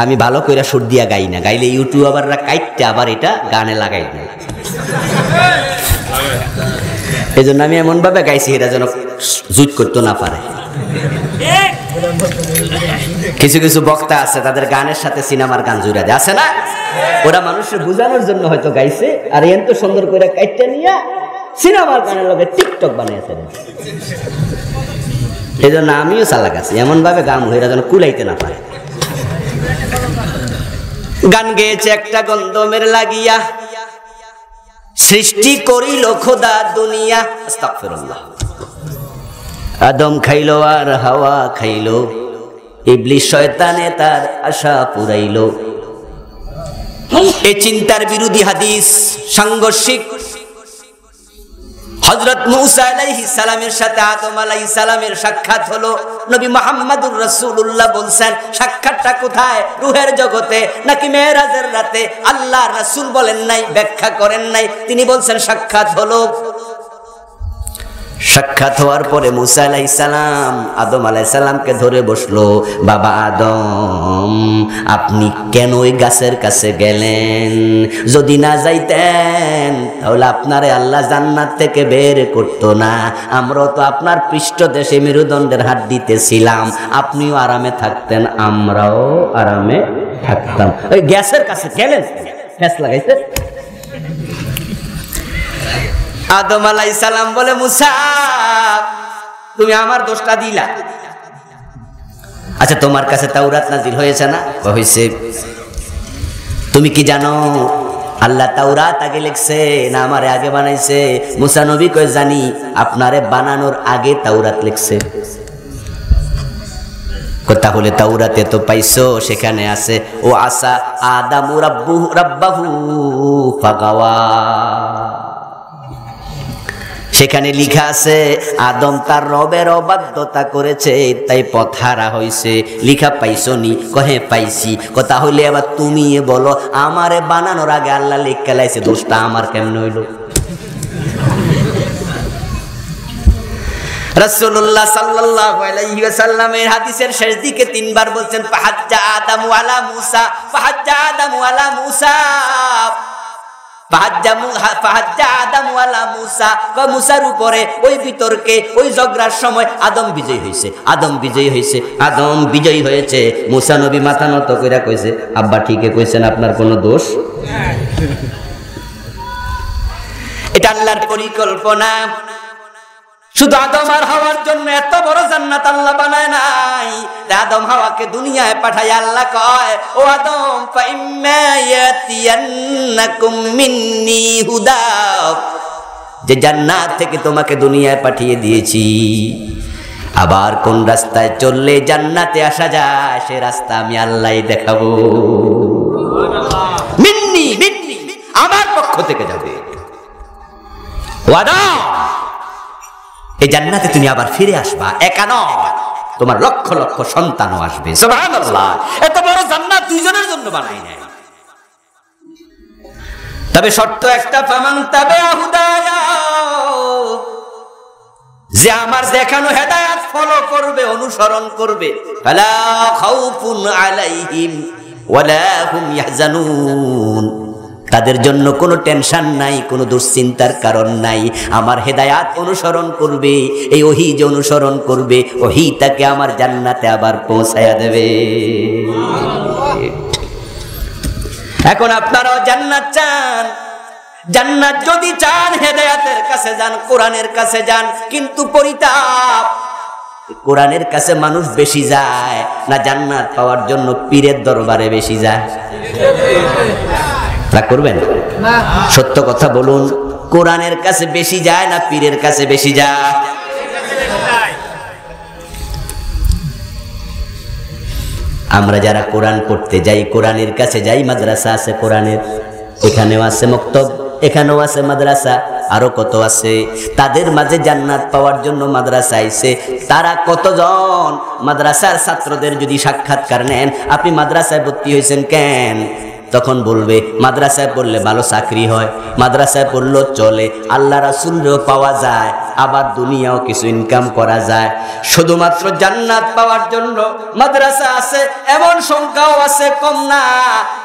আমি ভালো কইরা সুর দিয়া গাই না, গাইলে ইউটিউবাররা কাইটটা আবার এটা গানে লাগাই দেয়। এই জন্য আমি এমন ভাবে গাইছি এটা যেন জুট করতে না পারে। কিছু কিছু বক্তা আছে তাদের গানের সাথে সিনেমার গান জুড়ে দেয়, আছে না? ওরা মানুষের বোঝানোর জন্য হয়তো গাইছে, আর এত সুন্দর করে কাইটটা নিয়ে সিনেমার গানের লগে টিকটক বানিয়েছে। এই জন্য আমিও চালাক আছি, এমন ভাবে গান হইরা যেন কুলাইতে না পারে। গান গেয়েছে, একটা গন্ধমের লাগিয়া সৃষ্টি করিল খোদা দুনিয়া, আস্তাগফিরুল্লাহ, আদম খাইলো আর হাওয়া খাইলো, ইবলিস শয়তানে তার আশা পুরাইলো। এই চিন্তার বিরোধী হাদিস, সাংঘর্ষিক। হযরত মূসা আলাইহিস সালামের সাথে আদম আলাইহিস সালামের সাক্ষাৎ হলো। নবী মুহাম্মদুর রাসূলুল্লাহ বলছেন, সাক্ষাৎটা কোথায়? রূহের জগতে নাকি মেরাজের রাতে? আল্লাহর রাসূল বলেন নাই, ব্যাখ্যা করেন নাই, তিনি বলছেন সাক্ষাৎ হলো সাক্ষাৎ হওয়ার পরে মুসা আলাইহিস সালাম আদম আলাইহিস সালামকে ধরে বসলো, বাবা আদম আপনি কেন ওই গাছের কাছে গেলেন? যদি না যাইতেন তাহলে আপনারে আল্লাহ জান্নাত থেকে বের করতো না, আমরাও তো আপনার পৃষ্ঠদেশে মেরুদণ্ডের হাড্ডিতে ছিলাম, আপনিও আরামে থাকতেন, আমরাও আরামে থাকতাম। ওই গ্যাসের কাছে গেলেন, গ্যাস লাগাইছে। আদম আলাইহিস সালাম বলে, মুসা তুমি আমার দোষটা দিলা। আচ্ছা তোমার কাছে তাওরাত নাজিল হয়েছে না? হয়েছে। তুমি কি জানো আল্লাহ তাওরাত আগে লিখছে না আমারে আগে বানাইছে? মুসা নবী কয় জানি, আপনারে বানানোর আগে তাওরাত লিখছে। তাহলে তাওরাতে তো পাইছো, সেখানে আছে ও আসা আদামু রাব্বাহু ফাগাওয়া, সেখানে লিখা আছে আদম তার রবের অবাধ্যতা করেছে তাই পথ হারা হয়েছে। লিখা পাইছো নি? কহে পাইছি। কথা হইলে আবার তুমি বলো আমারে বানানোর আগে আল্লাহ লিখে লাইছে, দোষটা আমার কেমন হইল? রাসূলুল্লাহ সাল্লাল্লাহু আলাইহি ওয়াসাল্লামের হাদিসের শেষ দিকে তিনবার বলছেন ফাহাজ্জা আদামু আলা মুসা, ফাহাজ্জা আদামু আলা মুসা, মুসার উপরে ওই বিতর্কে ওই ঝগড়ার সময় আদম বিজয়ী হয়েছে, আদম বিজয়ী হয়েছে, আদম বিজয়ী হয়েছে। মুসা নবী মাথা নত কইরা কইছে, আব্বা ঠিকই কইছেন, আপনার কোনো দোষ। এটা আল্লাহর পরিকল্পনা। শুধু আদম আর হাওয়ার জন্য এত বড় জান্নাত আল্লাহ বানায় নাই। আদম হাওয়াকে দুনিয়ায় পাঠায় আল্লাহ কয়, ও আদম ফাইম্মা ইয়াতিয়ান্নাকুম মিন্নি হুদা, যে জান্নাত থেকে তোমাকে দুনিয়ায় পাঠিয়ে দিয়েছি, আবার কোন রাস্তায় চললে জান্নাতে আসা যায় সে রাস্তা আমি আল্লাহই দেখাবো। মিন্নি মিন্নি আমার পক্ষ থেকে যাবে। ওয়াদা এই জান্নাতে তুমি আবার ফিরে আসবা, একা নয়, তোমার লক্ষ লক্ষ সন্তানও আসবে। সুবহানাল্লাহ, এত বড় জান্নাত দুইজনের জন্য বানাই নাই। তবে শর্ত একটা, ফামান তাবিআ হুদায়া, যে আমার দেখানো হেদায়েত ফলো করবে, অনুসরণ করবে, ফালা খাউফুন আলাইহিম ওয়ালা হুম ইয়াহজানুন, তাদের জন্য কোনো টেনশন নাই, কোনো দুশ্চিন্তার কারণ নাই। আমার হেদায়াত অনুসরণ করবে, এই ওহী যে অনুসরণ করবে, ওহী তাকে আমার জান্নাতে আবার পৌঁছায়া দেবে। এখন আপনারাও জান্নাত চান, জান্নাত যদি চান হেদায়াতের কাছে যান, কোরআনের কাছে যান। কিন্তু পরিতাপ, কোরআনের কাছে মানুষ বেশি যায় না জান্নাত পাওয়ার জন্য পীরের দরবারে বেশি যায়? রাগ করবেন? সত্য কথা বলুন, কোরআনের কাছে বেশি যায় না পীরের কাছে বেশি যায়? আমরা যারা কোরআন পড়তে যাই, কোরআনের কাছে যাই, মাদ্রাসা আছে কোরআনের, এখানেও আছে মক্তব, এখানেও আছে মাদ্রাসা, আরো কত আছে। তাদের মাঝে জান্নাত পাওয়ার জন্য মাদ্রাসা আইছে। তারা কতজন মাদ্রাসার ছাত্রদের যদি সাক্ষাৎকার নেন, আপনি মাদ্রাসায় ভর্তি হয়েছেন কেন? তখন বলবে মাদ্রাসায় পড়লে ভালো চাকরি হয়, মাদ্রাসায় পড়লেও চলে, আল্লাহ রাসূলও পাওয়া যায়, আবার দুনিয়াও কিছু ইনকাম করা যায়। শুধুমাত্র জান্নাত পাওয়ার জন্য মাদ্রাসা আছে এমন সংখ্যাও আছে, কম না।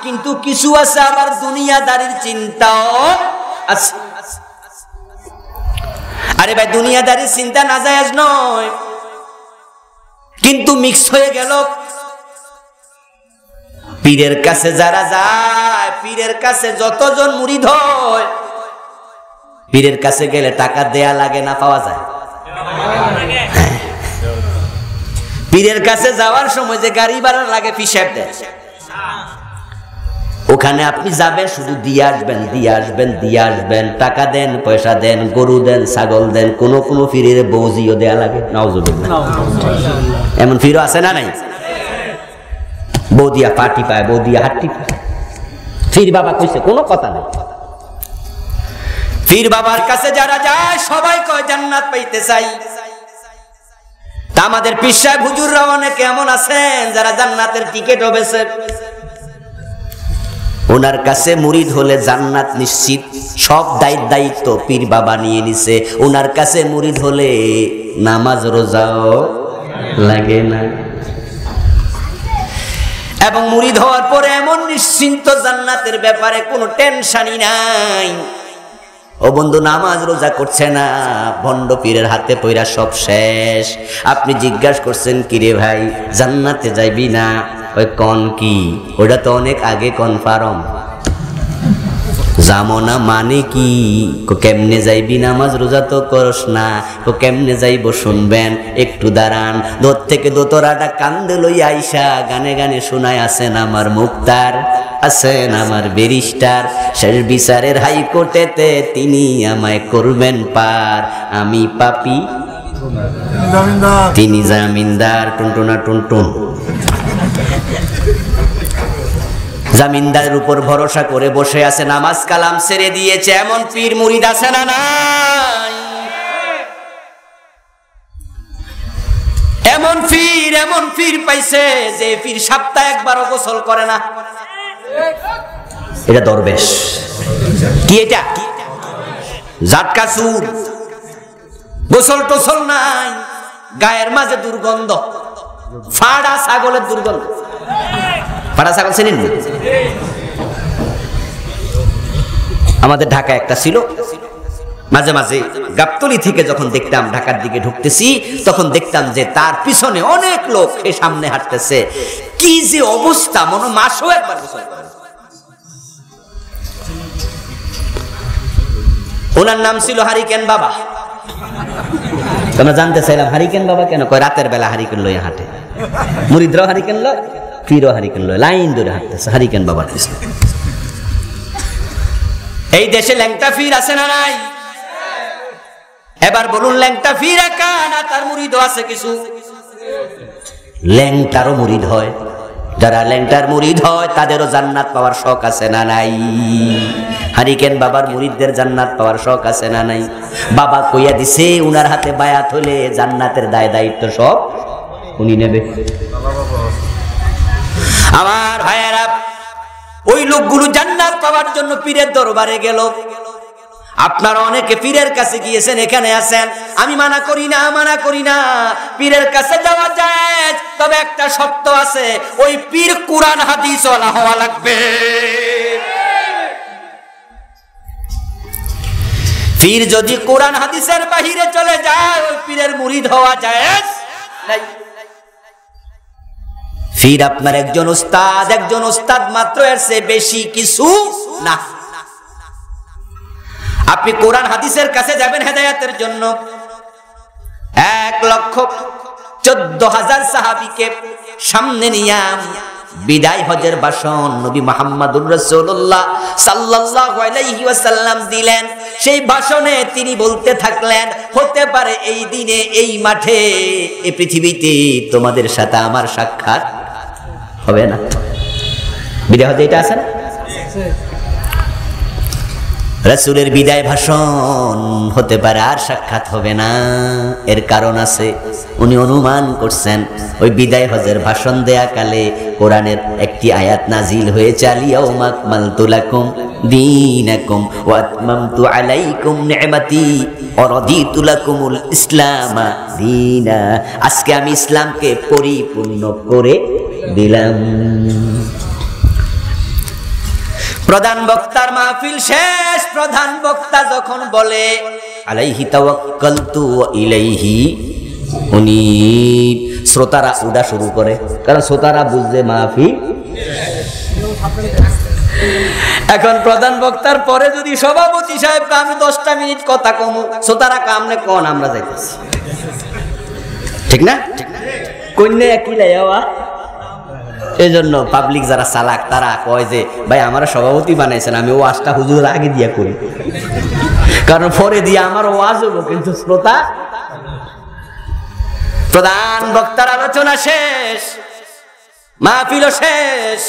কিন্তু কিছু আছে আবার দুনিয়াদারির চিন্তাও আছে। আরে ভাই, দুনিয়াদারির চিন্তা নাজায়েজ নয়, কিন্তু মিক্স হয়ে গেল। পীরের কাছে যারা যায়, পীরের কাছে যতজন মুরিদ হয়, পীরের কাছে গেলে টাকা দেয়া লাগে না পাওয়া যায়? পীরের কাছে যাওয়ার সময় যে গাড়ি ভাড়া লাগে হিসাব দেয়। ওখানে আপনি যাবেন শুধু দিয়ে আসবেন, দিয়ে আসবেন, দিয়ে আসবেন, টাকা দেন, পয়সা দেন, গরু দেন, ছাগল দেন, কোন কোন পীরের বউজিও দেয়া লাগে। নাউজুবিল্লাহ, এমন পীরও আছে না নাই? বৌদিয়া পাটি পায়, বৌদিয়া হাট্টি পায়। পীর বাবা কইছে কোনো কথা নেই। পীর বাবার কাছে যারা যায় সবাই কয় জান্নাত পাইতে চাই। তা আমাদের পীর সাহেব হুজুররা অনেকে এমন আছেন যারা জান্নাতের টিকিটও বেচে। ওনার কাছে মুরিদ হলে জান্নাত নিশ্চিত। সব দায়িত্ব পীর বাবা নিয়ে নিছে। ওনার কাছে মুরিদ হলে নামাজ রোজাও লাগে না, এবং মুরিদ হওয়ার পরে এমন নিশ্চিন্ত, জান্নাতের ব্যাপারে কোনো টেনশনই নাই। ও বন্ধু, নামাজ রোজা করছে না, ভণ্ড পীরের হাতে পইরা সব শেষ। আপনি জিজ্ঞাসা করছেন, কিরে ভাই জান্নাতে যাইবি না? ওই কন কি? ওটা তো অনেক আগে কনফার্ম। যাবো না মানে কি? কেমনে যাইবি? নামাজ রোজা তো করস না। কেমনে যাইব শুনবেন, একটু দাঁড়ান। দূর থেকে দোতরাটা কান্দে লই আইসা গানে গানে শোনায়, আছেন আমার মুক্তার, আছেন আমার ব্যারিস্টার, শেষ বিচারের হাইকোর্টেতে তিনি আমায় করবেন পার। আমি পাপী, তিনি জামিনদার। টুনটুনা টুনটুন। জামিনদারের উপর ভরসা করে বসে আছে, নামাজ কালাম ছেড়ে দিয়েছে। এমন পীর মুরিদ আছে না নাই? এমন পীর পাইছে যে পীর সপ্তাহে একবারও গোসল করে না। এটা দরবেশ। কি এটা? জাটকা চুর, গোসল টোসল নাই, গায়ের মাঝে দুর্গন্ধ, ফাড়া ছাগলের দুর্গন্ধ। ফাড়া ছাগল চেনেন? আমাদের ঢাকা একটা ছিল, মাঝে মাঝে গাবতলী থেকে যখন দেখতাম ঢাকার দিকে ঢুকতেছি, তখন দেখতাম যে তার পিছনে অনেক লোক এ সামনে হাঁটতেছে। কি যে অবস্থা, মনে মাসও একবার গোসল করে। ওনার নাম ছিল হারিকেন বাবা। তোমরা জানতে চাইলাম হারিকেন বাবা কেন? কয় রাতের বেলা হারিকেন লইয়া হাঁটে। মুরিদরাও হারিকেন লয়, পীরও হারিকেন লয়, লাইন ধরে হাঁটতেছে হারিকেন বাবার পিছনে। এই দেশে ল্যাংটা পীর আছে না নাই? এবার বলুন, ল্যাংটা পীর একা না তার মুরিদও আছে কিছু? ল্যাংটারও মুরিদ হয়। যারা ল্যাংটার মুরিদ হয় তাদেরও জান্নাত পাওয়ার শখ আছে না নাই? হারিকেন বাবার মুরিদদের জান্নাত পাওয়ার শখ আছে না নাই? বাবা কইয়া দিছে, উনার হাতে বায়াত হলে জান্নাতের দায় দায়িত্ব সব উনি নেবে। আমার ভাইয়েরা, ওই লোকগুলো জান্নাত পাওয়ার জন্য পীরের দরবারে গেল। আপনারা অনেকে পীরের কাছে গিয়েছেন, এখানে আছেন। আমি মানা করি না, পীরের কাছে যাওয়া যায়, তবে একটা শর্ত আছে, ওই পীর কুরআন হাদিস ওয়ালা হওয়া লাগবে। পীর যদি কুরআন হাদিসের বাহিরে চলে যায়, ওই পীরের মুরিদ হওয়া যায় নাই। পীর আপনার একজন উস্তাদ মাত্র, এর চেয়ে বেশি কিছু না। আপনি কোরআন হাদিসের কাছে যাবেন হেদায়েতের জন্য। 1,14,000 সাহাবীকে সামনে নিয়ে বিদায় হজের ভাষণ নবী মুহাম্মদুর রাসূলুল্লাহ সাল্লাল্লাহু আলাইহি ওয়াসাল্লাম দিলেন। সেই ভাষণে তিনি বলতে থাকলেন, হতে পারে এই দিনে, এই মাঠে, এই পৃথিবীতে তোমাদের সাথে আমার সাক্ষাৎ হবে না। বিদায় হজে এটা আছে না? রাসূলের বিদায় ভাষণ হতে পারে আর সাক্ষাৎ হবে না। এর কারণ আছে, উনি অনুমান করছেন ওই বিদায় হজের ভাষণ দেয়া কালে কোরআনের একটি আয়াত নাজিল হয়েছে, আল-ইয়াউমা আকমালতু লাকুম দীনাকুম ওয়া আতমামতু আলাইকুম নি'মাতি ওয়া রাদিতু লাকুমুল ইসলামা দীনা। আজকে আমি ইসলামকে পরিপূর্ণ করে দিলাম। প্রধান বক্তার মাহফিল শেষ। প্রধান বক্তা যখন বলে আলাইহি তাওয়াক্কালতু ওয়া ইলাইহি উনীব, শ্রোতারা উড়া শুরু করে, কারণ শ্রোতারা বুঝছে মাহফিল। এখন প্রধান বক্তার পরে যদি সভাপতি সাহেব আমি 10টা মিনিট কথা কমু, শ্রোতারা কামনে কোন আমরা যাইতেছি, ঠিক না? কন্যা একই লাইয়া। এই জন্য পাবলিক যারা চালাক তারা কয় যে ভাই আমার সভাপতি বানাইছেন, আমি ওয়াজটা হুজুর আগে দিয়া করি, কারণ পরে দিয়ে আমার ওয়াজ হবো, কিন্তু শ্রোতা। প্রধান বক্তার আলোচনা শেষ, মাহফিল শেষ।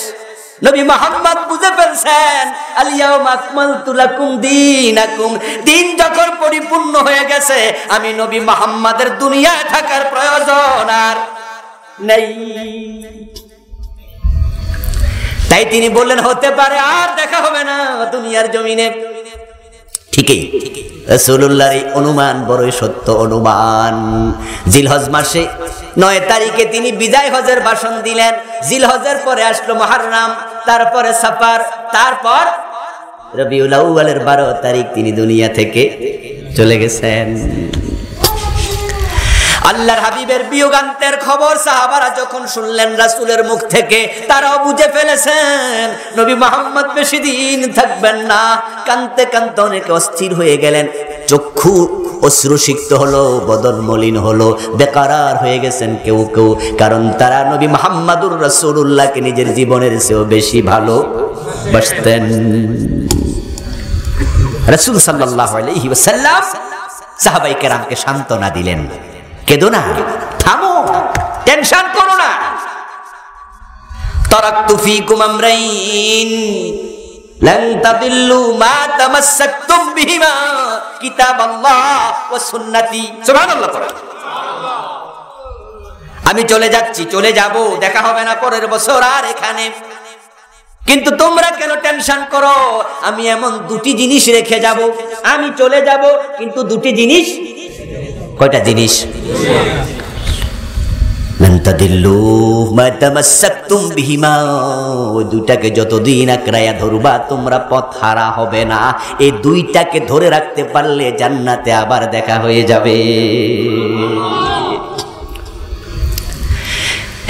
নবী মুহাম্মদ বুঝে ফেলছেন আল-ইয়াউমা আকমালতু লাকুম দীনাকুম, দিন যখন পরিপূর্ণ হয়ে গেছে, আমি নবী মুহাম্মাদের দুনিয়ায় থাকার প্রয়োজন আর নেই। তাই তিনি বললেন হতে পারে আর দেখা হবে না দুনিয়ার জমিনে। ঠিকই রাসূলুল্লাহর এই অনুমান বড়ই সত্য অনুমান। জিলহজ মাসে 9 তারিখে তিনি বিদায় হজের ভাষণ দিলেন। জিলহজের পরে আসলো মুহররম, তারপরে সফর, তারপর রবিউল আউয়ালের 12 তারিখ তিনি দুনিয়া থেকে চলে গেছেন। আল্লাহর হাবিবের বিয়োগান্তের খবর সাহাবারা যখন শুনলেন রাসূলের মুখ থেকে, তারাও বুঝে ফেলেছেন নবী মুহাম্মদ বেশি দিন থাকবেন না। কাঁদতে কাঁদতে অনেকে অস্থির হয়ে গেলেন, চক্ষু অশ্রুসিক্ত হলো, বদন মলিন হলো, বেকারার হয়ে গেছেন কেউ কেউ, কারণ তারা নবী মুহাম্মদুর রাসূলুল্লাহকে নিজের জীবনের চেয়েও বেশি ভালোবাসতেন। রাসূল সাল্লাল্লাহু আলাইহি ওয়াসাল্লাম সাহাবায়ে কেরামকে সান্ত্বনা দিলেন, কেঁদো না, থামো, টেনশন করো না। তারাকতু ফীকুম আমরাইন লান তাদিল্লু মা তামাসসাকতুম বিহিমা কিতাবাল্লাহ ওয়া সুন্নতি। সুবহানাল্লাহ। আমি চলে যাচ্ছি, চলে যাব, দেখা হবে না পরের বছর আর এখানে, কিন্তু তোমরা কেন টেনশন করো? আমি এমন দুটি জিনিস রেখে যাব। আমি চলে যাব, কিন্তু দুটি জিনিস। কয়টা জিনিস? লান তাদিল্লু মা তামাসসাকতুম বিহিমা, ওই দুইটাকে যতদিন আঁকড়াইয়া ধরবা তোমরা পথ হারা হবে না। এই দুইটাকে ধরে রাখতে পারলে জান্নাতে আবার দেখা হয়ে যাবে।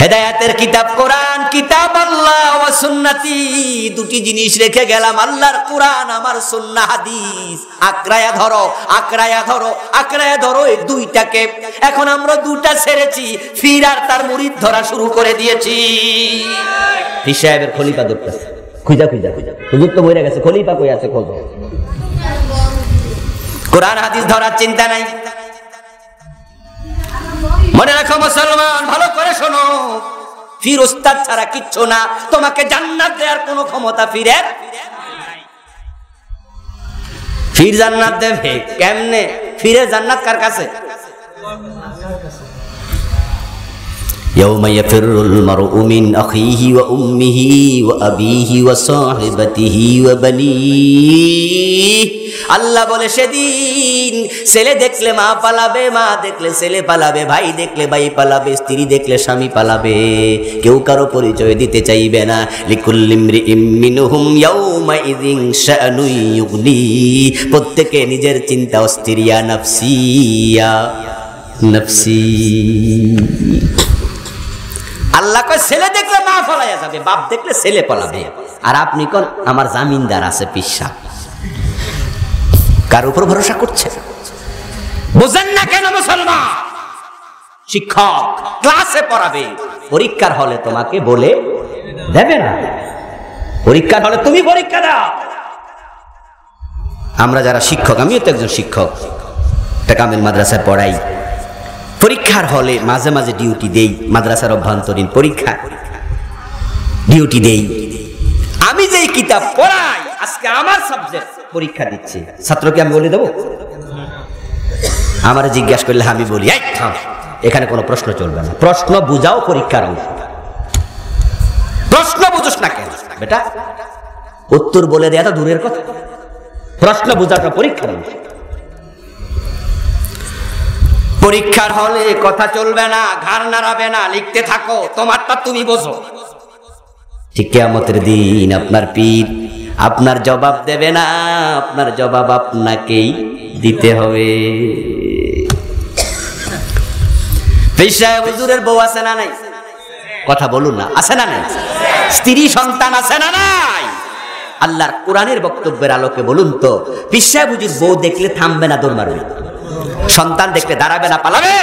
হেদায়েতের কিতাব কোরআন, কিতাব আল্লাহ ওয়া সুন্নতি, দুটি জিনিস রেখে গেলাম, আল্লাহর কোরআন, আমার সুন্নাহ হাদিস। আঁকড়ায়া ধরো, আঁকড়ায়া ধরো, আঁকড়ায়া ধরো এই দুইটাকে। এখন আমরা দুটা ছেড়েছি, ফির আর তার মুরিদ ধরা শুরু করে দিয়েছি। পীর সাহেবের খলিফা ধরতেছে, খুঁজা খুঁজা খুঁজা, হুজুর তো মরে গেছে, খলিফা কই আছে খোঁজো। কোরআন হাদিস ধরার চিন্তা নাই। মনে রাখো মুসলমান, ভালো করে শোনো, ফির উস্তাদ ছাড়া কিচ্ছু না। তোমাকে জান্নাত দেওয়ার কোনো ক্ষমতা ফিরের নাই। ফির জান্নাত দেবে কেমনে? ফিরে জান্নাত কার কাছে? ইয়াউমা ইয়াফিরুল মারউ মিন আখিহি ওয়া উম্মিহি ওয়া আবিহি ওয়া সাহিবাতিহি ওয়া বানিহি। আল্লাহ বলে সেদিন ছেলে দেখলে মা পালাবে, মা দেখলে ছেলে পালাবে, ভাই দেখলে ভাই পালাবে, স্ত্রী দেখলে স্বামী পালাবে, কেউ কারো পরিচয় দিতে চাইবে না। লিকুল্লি ইমরিইম মিনহুম ইয়াউমা ইযিন শাআনুন ইউগনি, প্রত্যেকে নিজের চিন্তা অস্থিরিয়া নাফসিয়া নাফসি। আল্লাহ কয় ছেলে দেখলে মা পালাইয়া যাবে, বাপ দেখলে ছেলে পালাবে, আর আপনি কোন আমার জামিনদার আছে পিসা, কার উপর ভরসা করছে? বুঝেন না কেন মুসলমান? শিক্ষক ক্লাসে পড়াবে, পরীক্ষার হলে তোমাকে বলে দেবে না। পরীক্ষার হলে তুমি পরীক্ষা দাও। আমরা যারা শিক্ষক, আমিও তো একজন শিক্ষক, কামিল মাদ্রাসায় পড়াই, পরীক্ষার হলে মাঝে মাঝে ডিউটি দেই, মাদ্রাসার অভ্যন্তরীণ পরীক্ষা ডিউটি দেই। আমি যেই কিতাব পড়াই, আজকে আমার সাবজেক্ট পরীক্ষা দিচ্ছি, ছাত্রকে আমি বলে দেবো? আমার জিজ্ঞাসা করলে আমি বলি এই থাম, এখানে কোনো প্রশ্ন চলবে না, প্রশ্ন বুঝাও পরীক্ষার অংশ। প্রশ্ন বুঝোস না কেন বেটা? উত্তর বলে দেয়া তো দূরের কথা, প্রশ্ন বুঝাটা পরীক্ষার অংশ। পরীক্ষার হলে কথা চলবে না, ঘাড় নাড়াবে না, লিখতে থাকো, তোমারটা তুমি বোঝো। ঠিক কিয়ামতের দিন আপনার পীর আপনার জবাব দেবে না, আপনার জবাব আপনাকেই দিতে হবে। পীর সাহেব হুজুরের বউ আছে না নাই? কথা বলুন না, আছে না নাই? স্ত্রী সন্তান আছে না নাই? আল্লাহর কোরআনের বক্তব্যের আলোকে বলুন তো, পীর সাহেব হুজুর বউ দেখলে থামবে না, দৌড় মারবে? সন্তান দেখলে দাঁড়াবে না, পালাবে?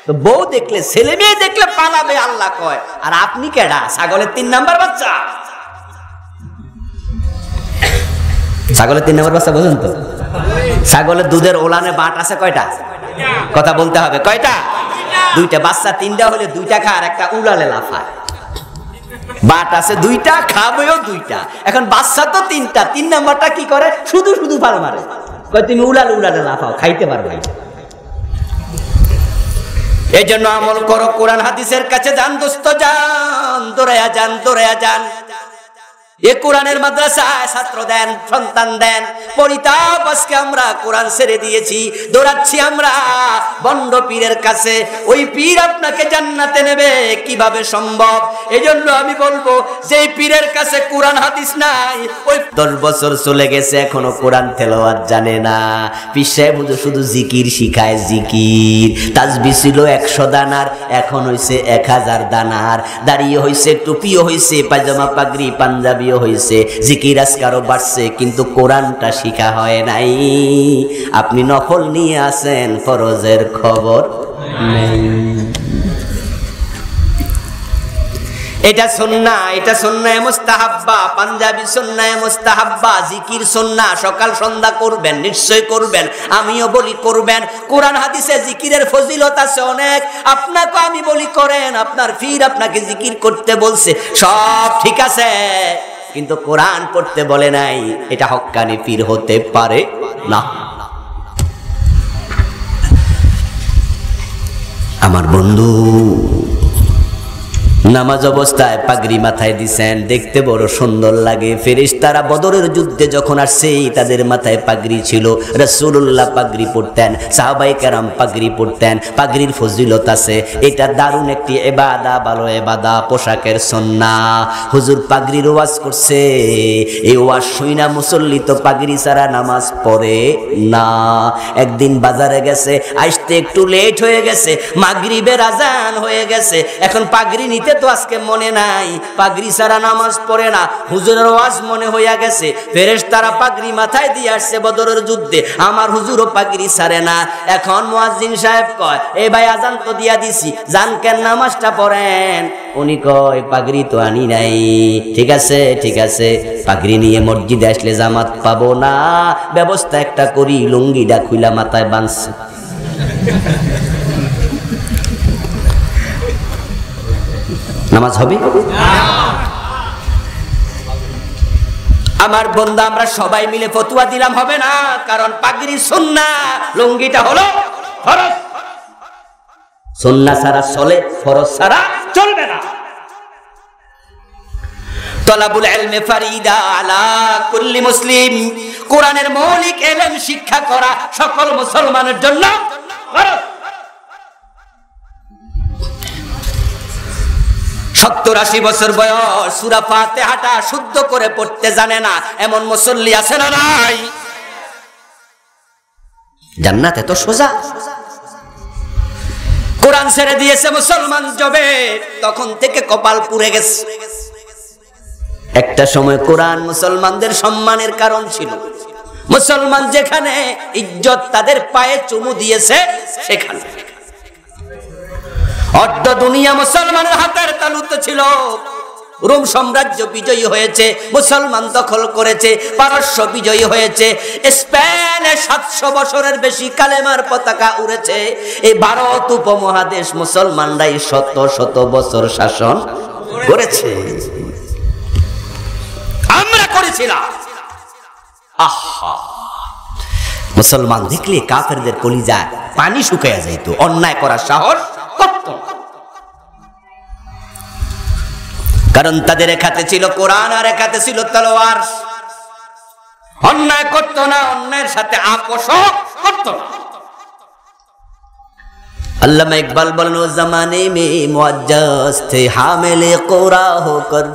তো বউ দেখলে, ছেলে মেয়ে দেখলে পালাবে আল্লাহ কয়। আর আপনি কেডা? ছাগলের 3 নাম্বার বাচ্চা। ছাগলের 3 নাম্বার বাচ্চা বোঝেন তো? ছাগলের দুধের ওলানে বাট আছে কয়টা? কথা বলতে হবে, কয়টা? 2টা। বাচ্চা 3টা হলে 2টা খায়, আর একটা উলালে লাফায়। বাট আছে 2টা, খাবেও 2টা। এখন বাচ্চা তো 3টা, 3 নাম্বারটা কি করে? শুধু শুধু পাল মারে, কয় তুমি উলালে উলালে লাফাও, খাইতে পারবে। এই জন্য আমল করো, কোরআন হাদিসের কাছে যান দোস্ত, যান, দৌড়ায়া যান, দৌড়ায়া যান। এ কোরআনের মাদ্রাসায় ছাত্র দেন, সন্তান দেন, পরিতাপ আজকে আমরা কোরআন ছেড়ে দিয়েছি, দৌড়াচ্ছি আমরা বন্ড পীরের কাছে। ওই পীর আপনাকে জান্নাতে নেবে কিভাবে সম্ভব? এজন্য আমি বলবো যে পীরের কাছে কোরআন হাদিস নাই, ওই 10 বছর চলে গেছে এখনো কোরআন তেলাওয়াত জানে না। পীর সাহেব শুধু জিকির শিখায়, জিকির। তাসবিহ ছিল 100 দানার, এখন হইছে 1000 দানার। দাঁড়িয়ে হইছে, টুপিও হইছে, পায়জামা পাগড়ি পাঞ্জাবিও হইছে, জিকির আজকারও বাড়ছে, কিন্তু কোরআনটা শিখা হয় নাই। আপনি নফল নিয়ে আসেন, ফরজের খবর নেই। এটা সুন্নাহ, এটা সুন্নাহ মুস্তাহাব্বা, পাঞ্জাবি সুন্নাহ মুস্তাহাব্বা, জিকির সুন্নাহ, সকাল সন্ধ্যা করবেন, নিশ্চয় করবেন, আমিও বলি করবেন। কোরআন হাদিসে জিকিরের ফজিলত আছে অনেক, আপনাকে আমি বলি করেন। আপনার পীর আপনাকে জিকির করতে বলছে, সব ঠিক আছে, কিন্তু কোরআন পড়তে বলে নাই। এটা হক্কানি পীর হতে পারে না। আমার বন্ধু নামাজ অবস্থায় পাগড়ি মাথায় দিছেন, দেখতে বড় সুন্দর লাগে। ফেরেশতারা বদরের যুদ্ধে যখন আসছে তাদের মাথায় পাগড়ি ছিল। রাসূলুল্লাহ পাগড়ি পরতেন, সাহাবায়ে কেরাম পাগড়ি পরতেন। পাগড়ির ফজিলত আছে, এটা দারুণ একটি ইবাদত, ভালো ইবাদত, পোশাকের সুন্নাহ। হুজুর পাগড়ির ওয়াজ করছে, এই ওয়াজ শুইনা মুসল্লি তো পাগড়ি ছাড়া নামাজ পড়ে না। একদিন বাজারে গেছে, আসতে একটু লেট হয়ে গেছে, মাগরিবের আজান হয়ে গেছে। এখন পাগড়ি নিতে তো আজকে মনে নাই, পাগড়ি ছাড়া নামাজ পড়ে না। হুজুরের ওয়াজ মনে হইয়া গেছে, ফেরেশতারা পাগড়ি মাথায় দিয়ে আসছে বদরের যুদ্ধে, আমার হুজুরও পাগড়ি ছাড়ে না। এখন মুয়াজ্জিন সাহেব কয়, এই ভাই আজান তো দিয়া দিছি, জান কেন নামাজটা পড়েন? উনি কয়, পাগড়ি তো আনি নাই। ঠিক আছে, ঠিক আছে, পাগড়ি নিয়ে মসজিদে আসলে জামাত পাবো না, ব্যবস্থা একটা করি, লুঙ্গিটা খুইলা মাথায় বাঁধছে। নামাজ হবে? আমার বন্ধু, আমরা সবাই মিলে ফতোয়া দিলাম হবে না, কারণ পাগড়ি সুন্নাহ, লুঙ্গিটা হলো ফরজ। সুন্নাহ ছাড়া চলে, ফরজ ছাড়া চলবে না। তলাবুল ইলমি ফারিদা আলা কুল্লি মুসলিম, কোরআনের মৌলিক ইলম শিক্ষা করা সকল মুসলমানের জন্য ফরজ। 70-80 বছর বয়স, সূরা ফাতিহাটা শুদ্ধ করে পড়তে জানে না এমন মুসল্লি আছে না নাই? জান্নাত এত সোজা। কোরআন ছেড়ে দিয়েছে মুসলমান যবে, তখন থেকে কপাল পুড়ে গেছে। একটা সময় কোরআন মুসলমানদের সম্মানের কারণ ছিল। মুসলমান যেখানে ইজ্জত তাদের পায়ে চুমু দিয়েছে সেখানে। অর্ধ দুনিয়া মুসলমানের হাতের তালুতে ছিল। রোম সাম্রাজ্য বিজয়ী হয়েছে, মুসলমান দখল করেছে। পারস্য বিজয়ী হয়েছে। স্পেনে 700 বছরের বেশি কালেমার পতাকা উড়েছে। এই ভারত উপমহাদেশ মুসলমানরাই শত শত বছর শাসন করেছে। আমরা করেছিলাম। আহা, মুসলমান দেখলে কাফেরদের কলিজায় পানি শুকায়া যাইতো, অন্যায় করার সাহস করত। কারণ তাদের এক হাতে ছিল কোরআন আর এক হাতে ছিল তলোয়ার। অন্যায় করত না, অন্যায়ের সাথে আপোষ করত না। আল্লামা ইকবাল বলেন, ও জমানে মে মুআজ্জাজ থে হামিলে কোরা হোকর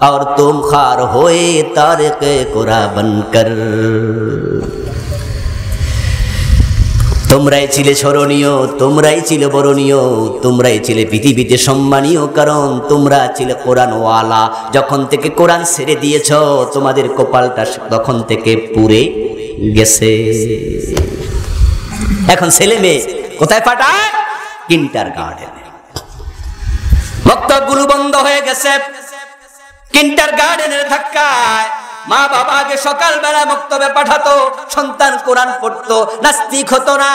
और तुम खार होए तारिके कुरा बनकर। তোমরাই ছিলে স্মরণীয়, তোমরাই ছিলে বরণীয়, তোমরাই ছিলে পৃথিবীতে সম্মানীয়, কারণ তোমরা ছিলে কোরআনওয়ালা। যখন থেকে কোরআন ছেড়ে দিয়েছ, তোমাদের কপালটা তখন থেকে পুড়ে গেছে। এখন ছেলে মেয়ে কোথায় পাঠায়? কিন্ডারগার্টেনে। মক্তবগুলো বন্ধ হয়ে গেছে। কিন্ডারগার্টেনের ধাক্কায় মা বাবা আগে সকালবেলা মক্তবে পাঠাতো, সন্তান কোরআন পড়তো, নাস্তিক হতো না।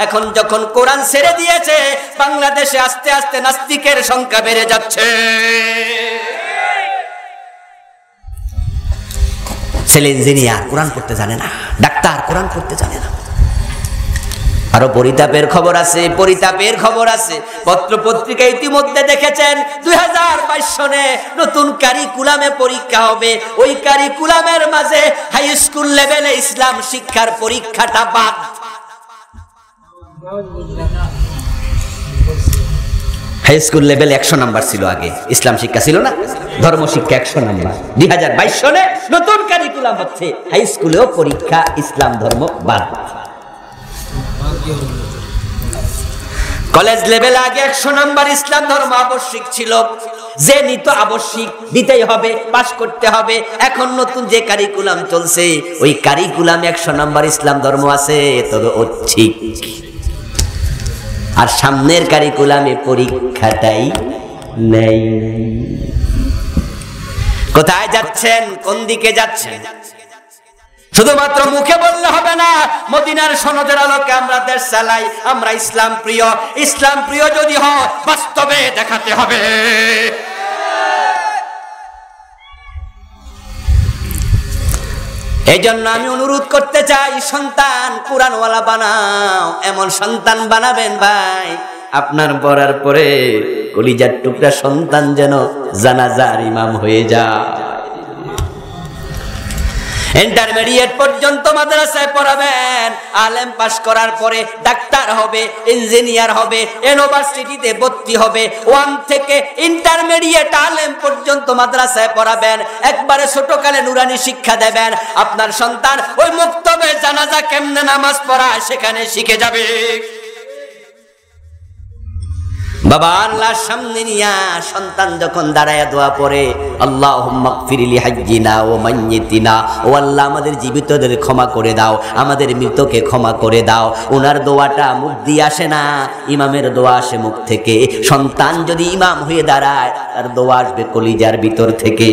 এখন যখন কোরআন ছেড়ে দিয়েছে, বাংলাদেশে আস্তে আস্তে নাস্তিকের সংখ্যা বেড়ে যাচ্ছে। ছেলে ইঞ্জিনিয়ার কোরআন পড়তে জানে না, ডাক্তার কোরআন পড়তে জানে না। আরো পরিতাপের খবর আছে, পরিতাপের খবর আছে। পত্র পত্রিকা ইতিমধ্যে দেখেছেন 2022 সনে নতুন কারিকুলামে পরীক্ষা হবে। ওই কারিকুলামের মাঝে হাই স্কুল লেভেলে ইসলাম শিক্ষার পরীক্ষাটা বাদ। হাই স্কুল লেভেল 100 নাম্বার ছিল, আগে ইসলাম শিক্ষা ছিল না, ধর্ম শিক্ষা 100 নাম্বার। 2022 সনে নতুন কারিকুলাম হচ্ছে, হাই স্কুলেও পরীক্ষা ইসলাম ধর্ম বাদ। কলেজ লেভেলে আগে 100 নাম্বার ইসলাম ধর্ম আবশ্যিক ছিল, যে নিত আবশ্যিক দিতেই হবে, পাস করতে হবে। এখন নতুন যে কারিকুলাম চলছে ওই কারিকুলামে 100 নাম্বার ইসলাম ধর্ম আছে, তবে ঐচ্ছিক। আর সামনের কারিকুলামে পরীক্ষাটাই নেই। কোথায় যাচ্ছেন, কোন দিকে যাচ্ছেন? শুধুমাত্র মুখে বললে হবে না, মদিনার সনদের আলোকে আমরা দেশ চালাই, আমরা ইসলাম প্রিয়। ইসলাম প্রিয় যদি হয় বাস্তবে দেখাতে হবে। এই জন্য আমি অনুরোধ করতে চাই, সন্তান কোরআনওয়ালা বানাও। এমন সন্তান বানাবেন ভাই, আপনার পড়ার পরে কলিজার টুকরা সন্তান যেন জানাজার ইমাম হয়ে যায়। ইন্টারমিডিয়েট পর্যন্ত মাদ্রাসায় পড়াবেন, আলেম পাস করার পরে ডাক্তার হবে, ইঞ্জিনিয়ার হবে, ইউনিভার্সিটিতে ভর্তি হবে। 1 থেকে ইন্টারমিডিয়েট আলেম পর্যন্ত মাদ্রাসায় পড়াবেন, একবারে ছোটকালে নুরানি শিক্ষা দেবেন। আপনার সন্তান ওই মুক্তবে জানাজা কেমনে নামাজ পড়ায় সেখানে শিখে যাবে। বাবা আল্লাহর সামনে নিয়া সন্তান যখন দাঁড়ায় দোয়া পড়ে, আল্লাহুম্মা গফিরলি হাজ্জিনা ওয়া মাইয়িতিনা, ও আল্লাহ আমাদের জীবিতদের ক্ষমা করে দাও, আমাদের মৃতকে ক্ষমা করে দাও। ওনার দোয়াটা মুখ দিয়ে আসে না, ইমামের দোয়া আসে মুখ থেকে। সন্তান যদি ইমাম হয়ে দাঁড়ায়, তার দোয়া আসবে কলিজার ভিতর থেকে।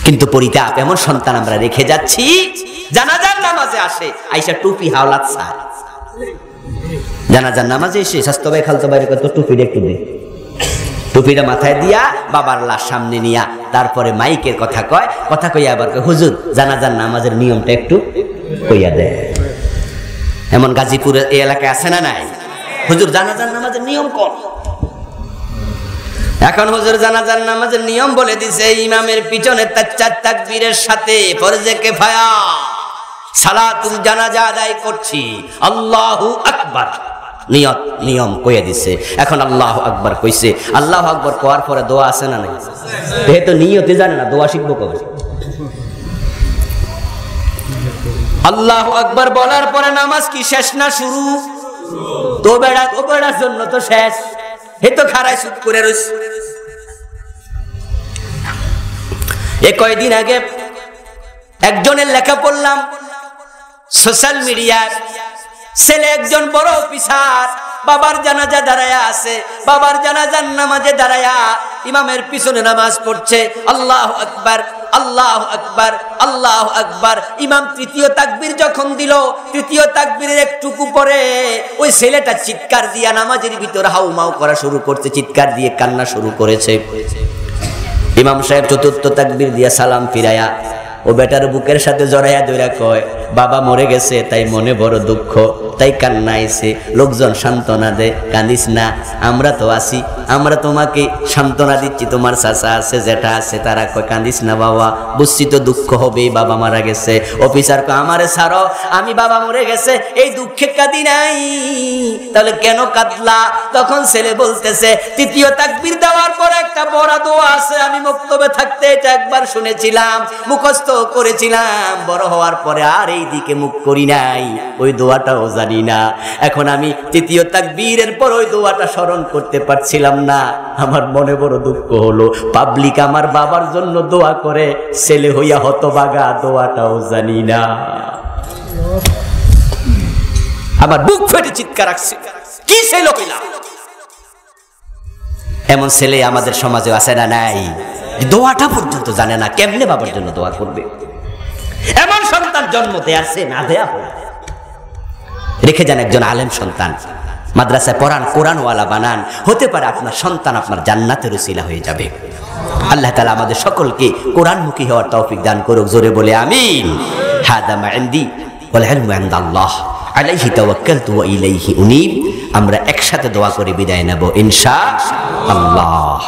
কিন্তু পরিতাপ, এমন সন্তান আমরা রেখে যাচ্ছি, জানাজার নামাজে আসে আইসা টুপি হাওলাত স্যার, জানাজার নামাজে এসে স্বাস্থ্য ভাই খালতো বাইরে কত টুপিটা একটু দে, টুপিটা মাথায় দিয়া বাবার লাশ সামনে নিয়া তারপরে মাইকের কথা কয়, কথা কইয়া আবার কয় হুজুর জানাজার নামাজের নিয়মটা একটু কইয়া দেয়। এমন গাজীপুর এই এলাকায় আছে না নাই? হুজুর জানাজার নামাজের নিয়ম কোন? এখন হুজুর জানাজার নামাজের নিয়ম বলে দিছে, ইমামের পিছনে 4 তাকবীরের সাথে ফরজে কিফায়া সালাতুল জানাজা আদায় করছি, আল্লাহু আকবার। নিয়ম কইয়া দিছে। এখন আল্লাহু আকবার কইছে, আল্লাহু আকবার কোয়ার পরে দোয়া আছে না নাই? যেহেতু নিয়তে জানে না, দোয়া শিখবো কবে? আল্লাহু আকবার বলার পরে নামাজ কি শেষ না শুরু? তো বেড়ার জন্য তো শেষ। হে তো খাড়ায় চুপ করে রইছে। কয়দিন আগে একজনের লেখা পড়লাম সোশ্যাল মিডিয়ার, ছেলে একজন বড় অফিসার, বাবার জানাজা দাঁড়ায়া আছে, বাবার জানাজার নামাজে দাঁড়ায়া ইমামের পিছনে নামাজ পড়ছে। আল্লাহু আকবার, আল্লাহু আকবার, আল্লাহু আকবার। ইমাম তৃতীয় তাকবীর যখন দিল, তৃতীয় তাকবীরের একটুকু পরে ওই ছেলেটা চিৎকার দিয়া নামাজের ভিতর হাউমাউ করা শুরু করছে, চিৎকার দিয়ে কান্না শুরু করেছে। ইমাম সাহেব চতুর্থ তাকবীর দিয়া সালাম ফিরায়া ও বেটার বুকের সাথে জড়াইয়া ধইরা কয়, বাবা মরে গেছে তাই মনে বড় দুঃখ, তাই কান্না আইছে। লোকজন সান্ত্বনা দেয়, কাঁদিস না, আমরা তো আছি, আমরা তোমাকে সান্ত্বনা দিচ্ছি। তোমার চাচা আছে, জেঠা আছে, তারা কয় কাঁদিস না বাবা, বুঝছি তো দুঃখ হবেই, বাবা মারা গেছে। অফিসার কয় আমারে ছাড়ো, আমি বাবা মরে গেছে এই দুঃখে কাঁদি নাই, তাহলে কেন কাঁদলা? তখন ছেলে বলতেছে, তৃতীয় তাকবীর দেওয়ার পরে একটা বড় দোয়া আছে, আমি মক্তবে থাকতে এটা একবার শুনেছিলাম, মুখস্থ করেছিলাম, বড় হওয়ার পরে আর এই দিকে মুখ করি নাই, ওই দোয়াটাও জানি না। এখন আমি তৃতীয় তাকবীরের পর ওই দোয়াটা স্মরণ করতে পারছিলাম না, আমার মনে বড় দুঃখ হলো। পাবলিক আমার বাবার জন্য দোয়া করে, ছেলে হইয়া হতভাগা, দোয়াটাও জানি না। আমার বুক ফেটে চিৎকার আসছে, কি ছেলে হইলা? এমন ছেলে আমাদের সমাজে আছে না নাই? দোয়াটা পর্যন্ত জানে না, কেমনে বাবার জন্য দোয়া করবে? এমন সন্তান জন্ম দেয়াছে না দেয়া রেখে যান একজন আলেম সন্তান, মাদ্রাসায় পড়ান, কোরআনওয়ালা বানান, হতে পারে আপনার সন্তান আপনার জান্নাতের উসিলা হয়ে যাবে। আল্লাহ তাআলা আমাদের সকলকে কোরআনমুখী হওয়ার তৌফিক দান করুক, জোরে বলে আমিন। হাদা মা ইনদি ওয়াল ইলমু ইনদাল্লাহ আলাইহি তাওয়াক্কালতু ওয়া ইলাইহি উনীব। আমরা একসাথে দোয়া করে বিদায় নেব ইনশাআল্লাহ।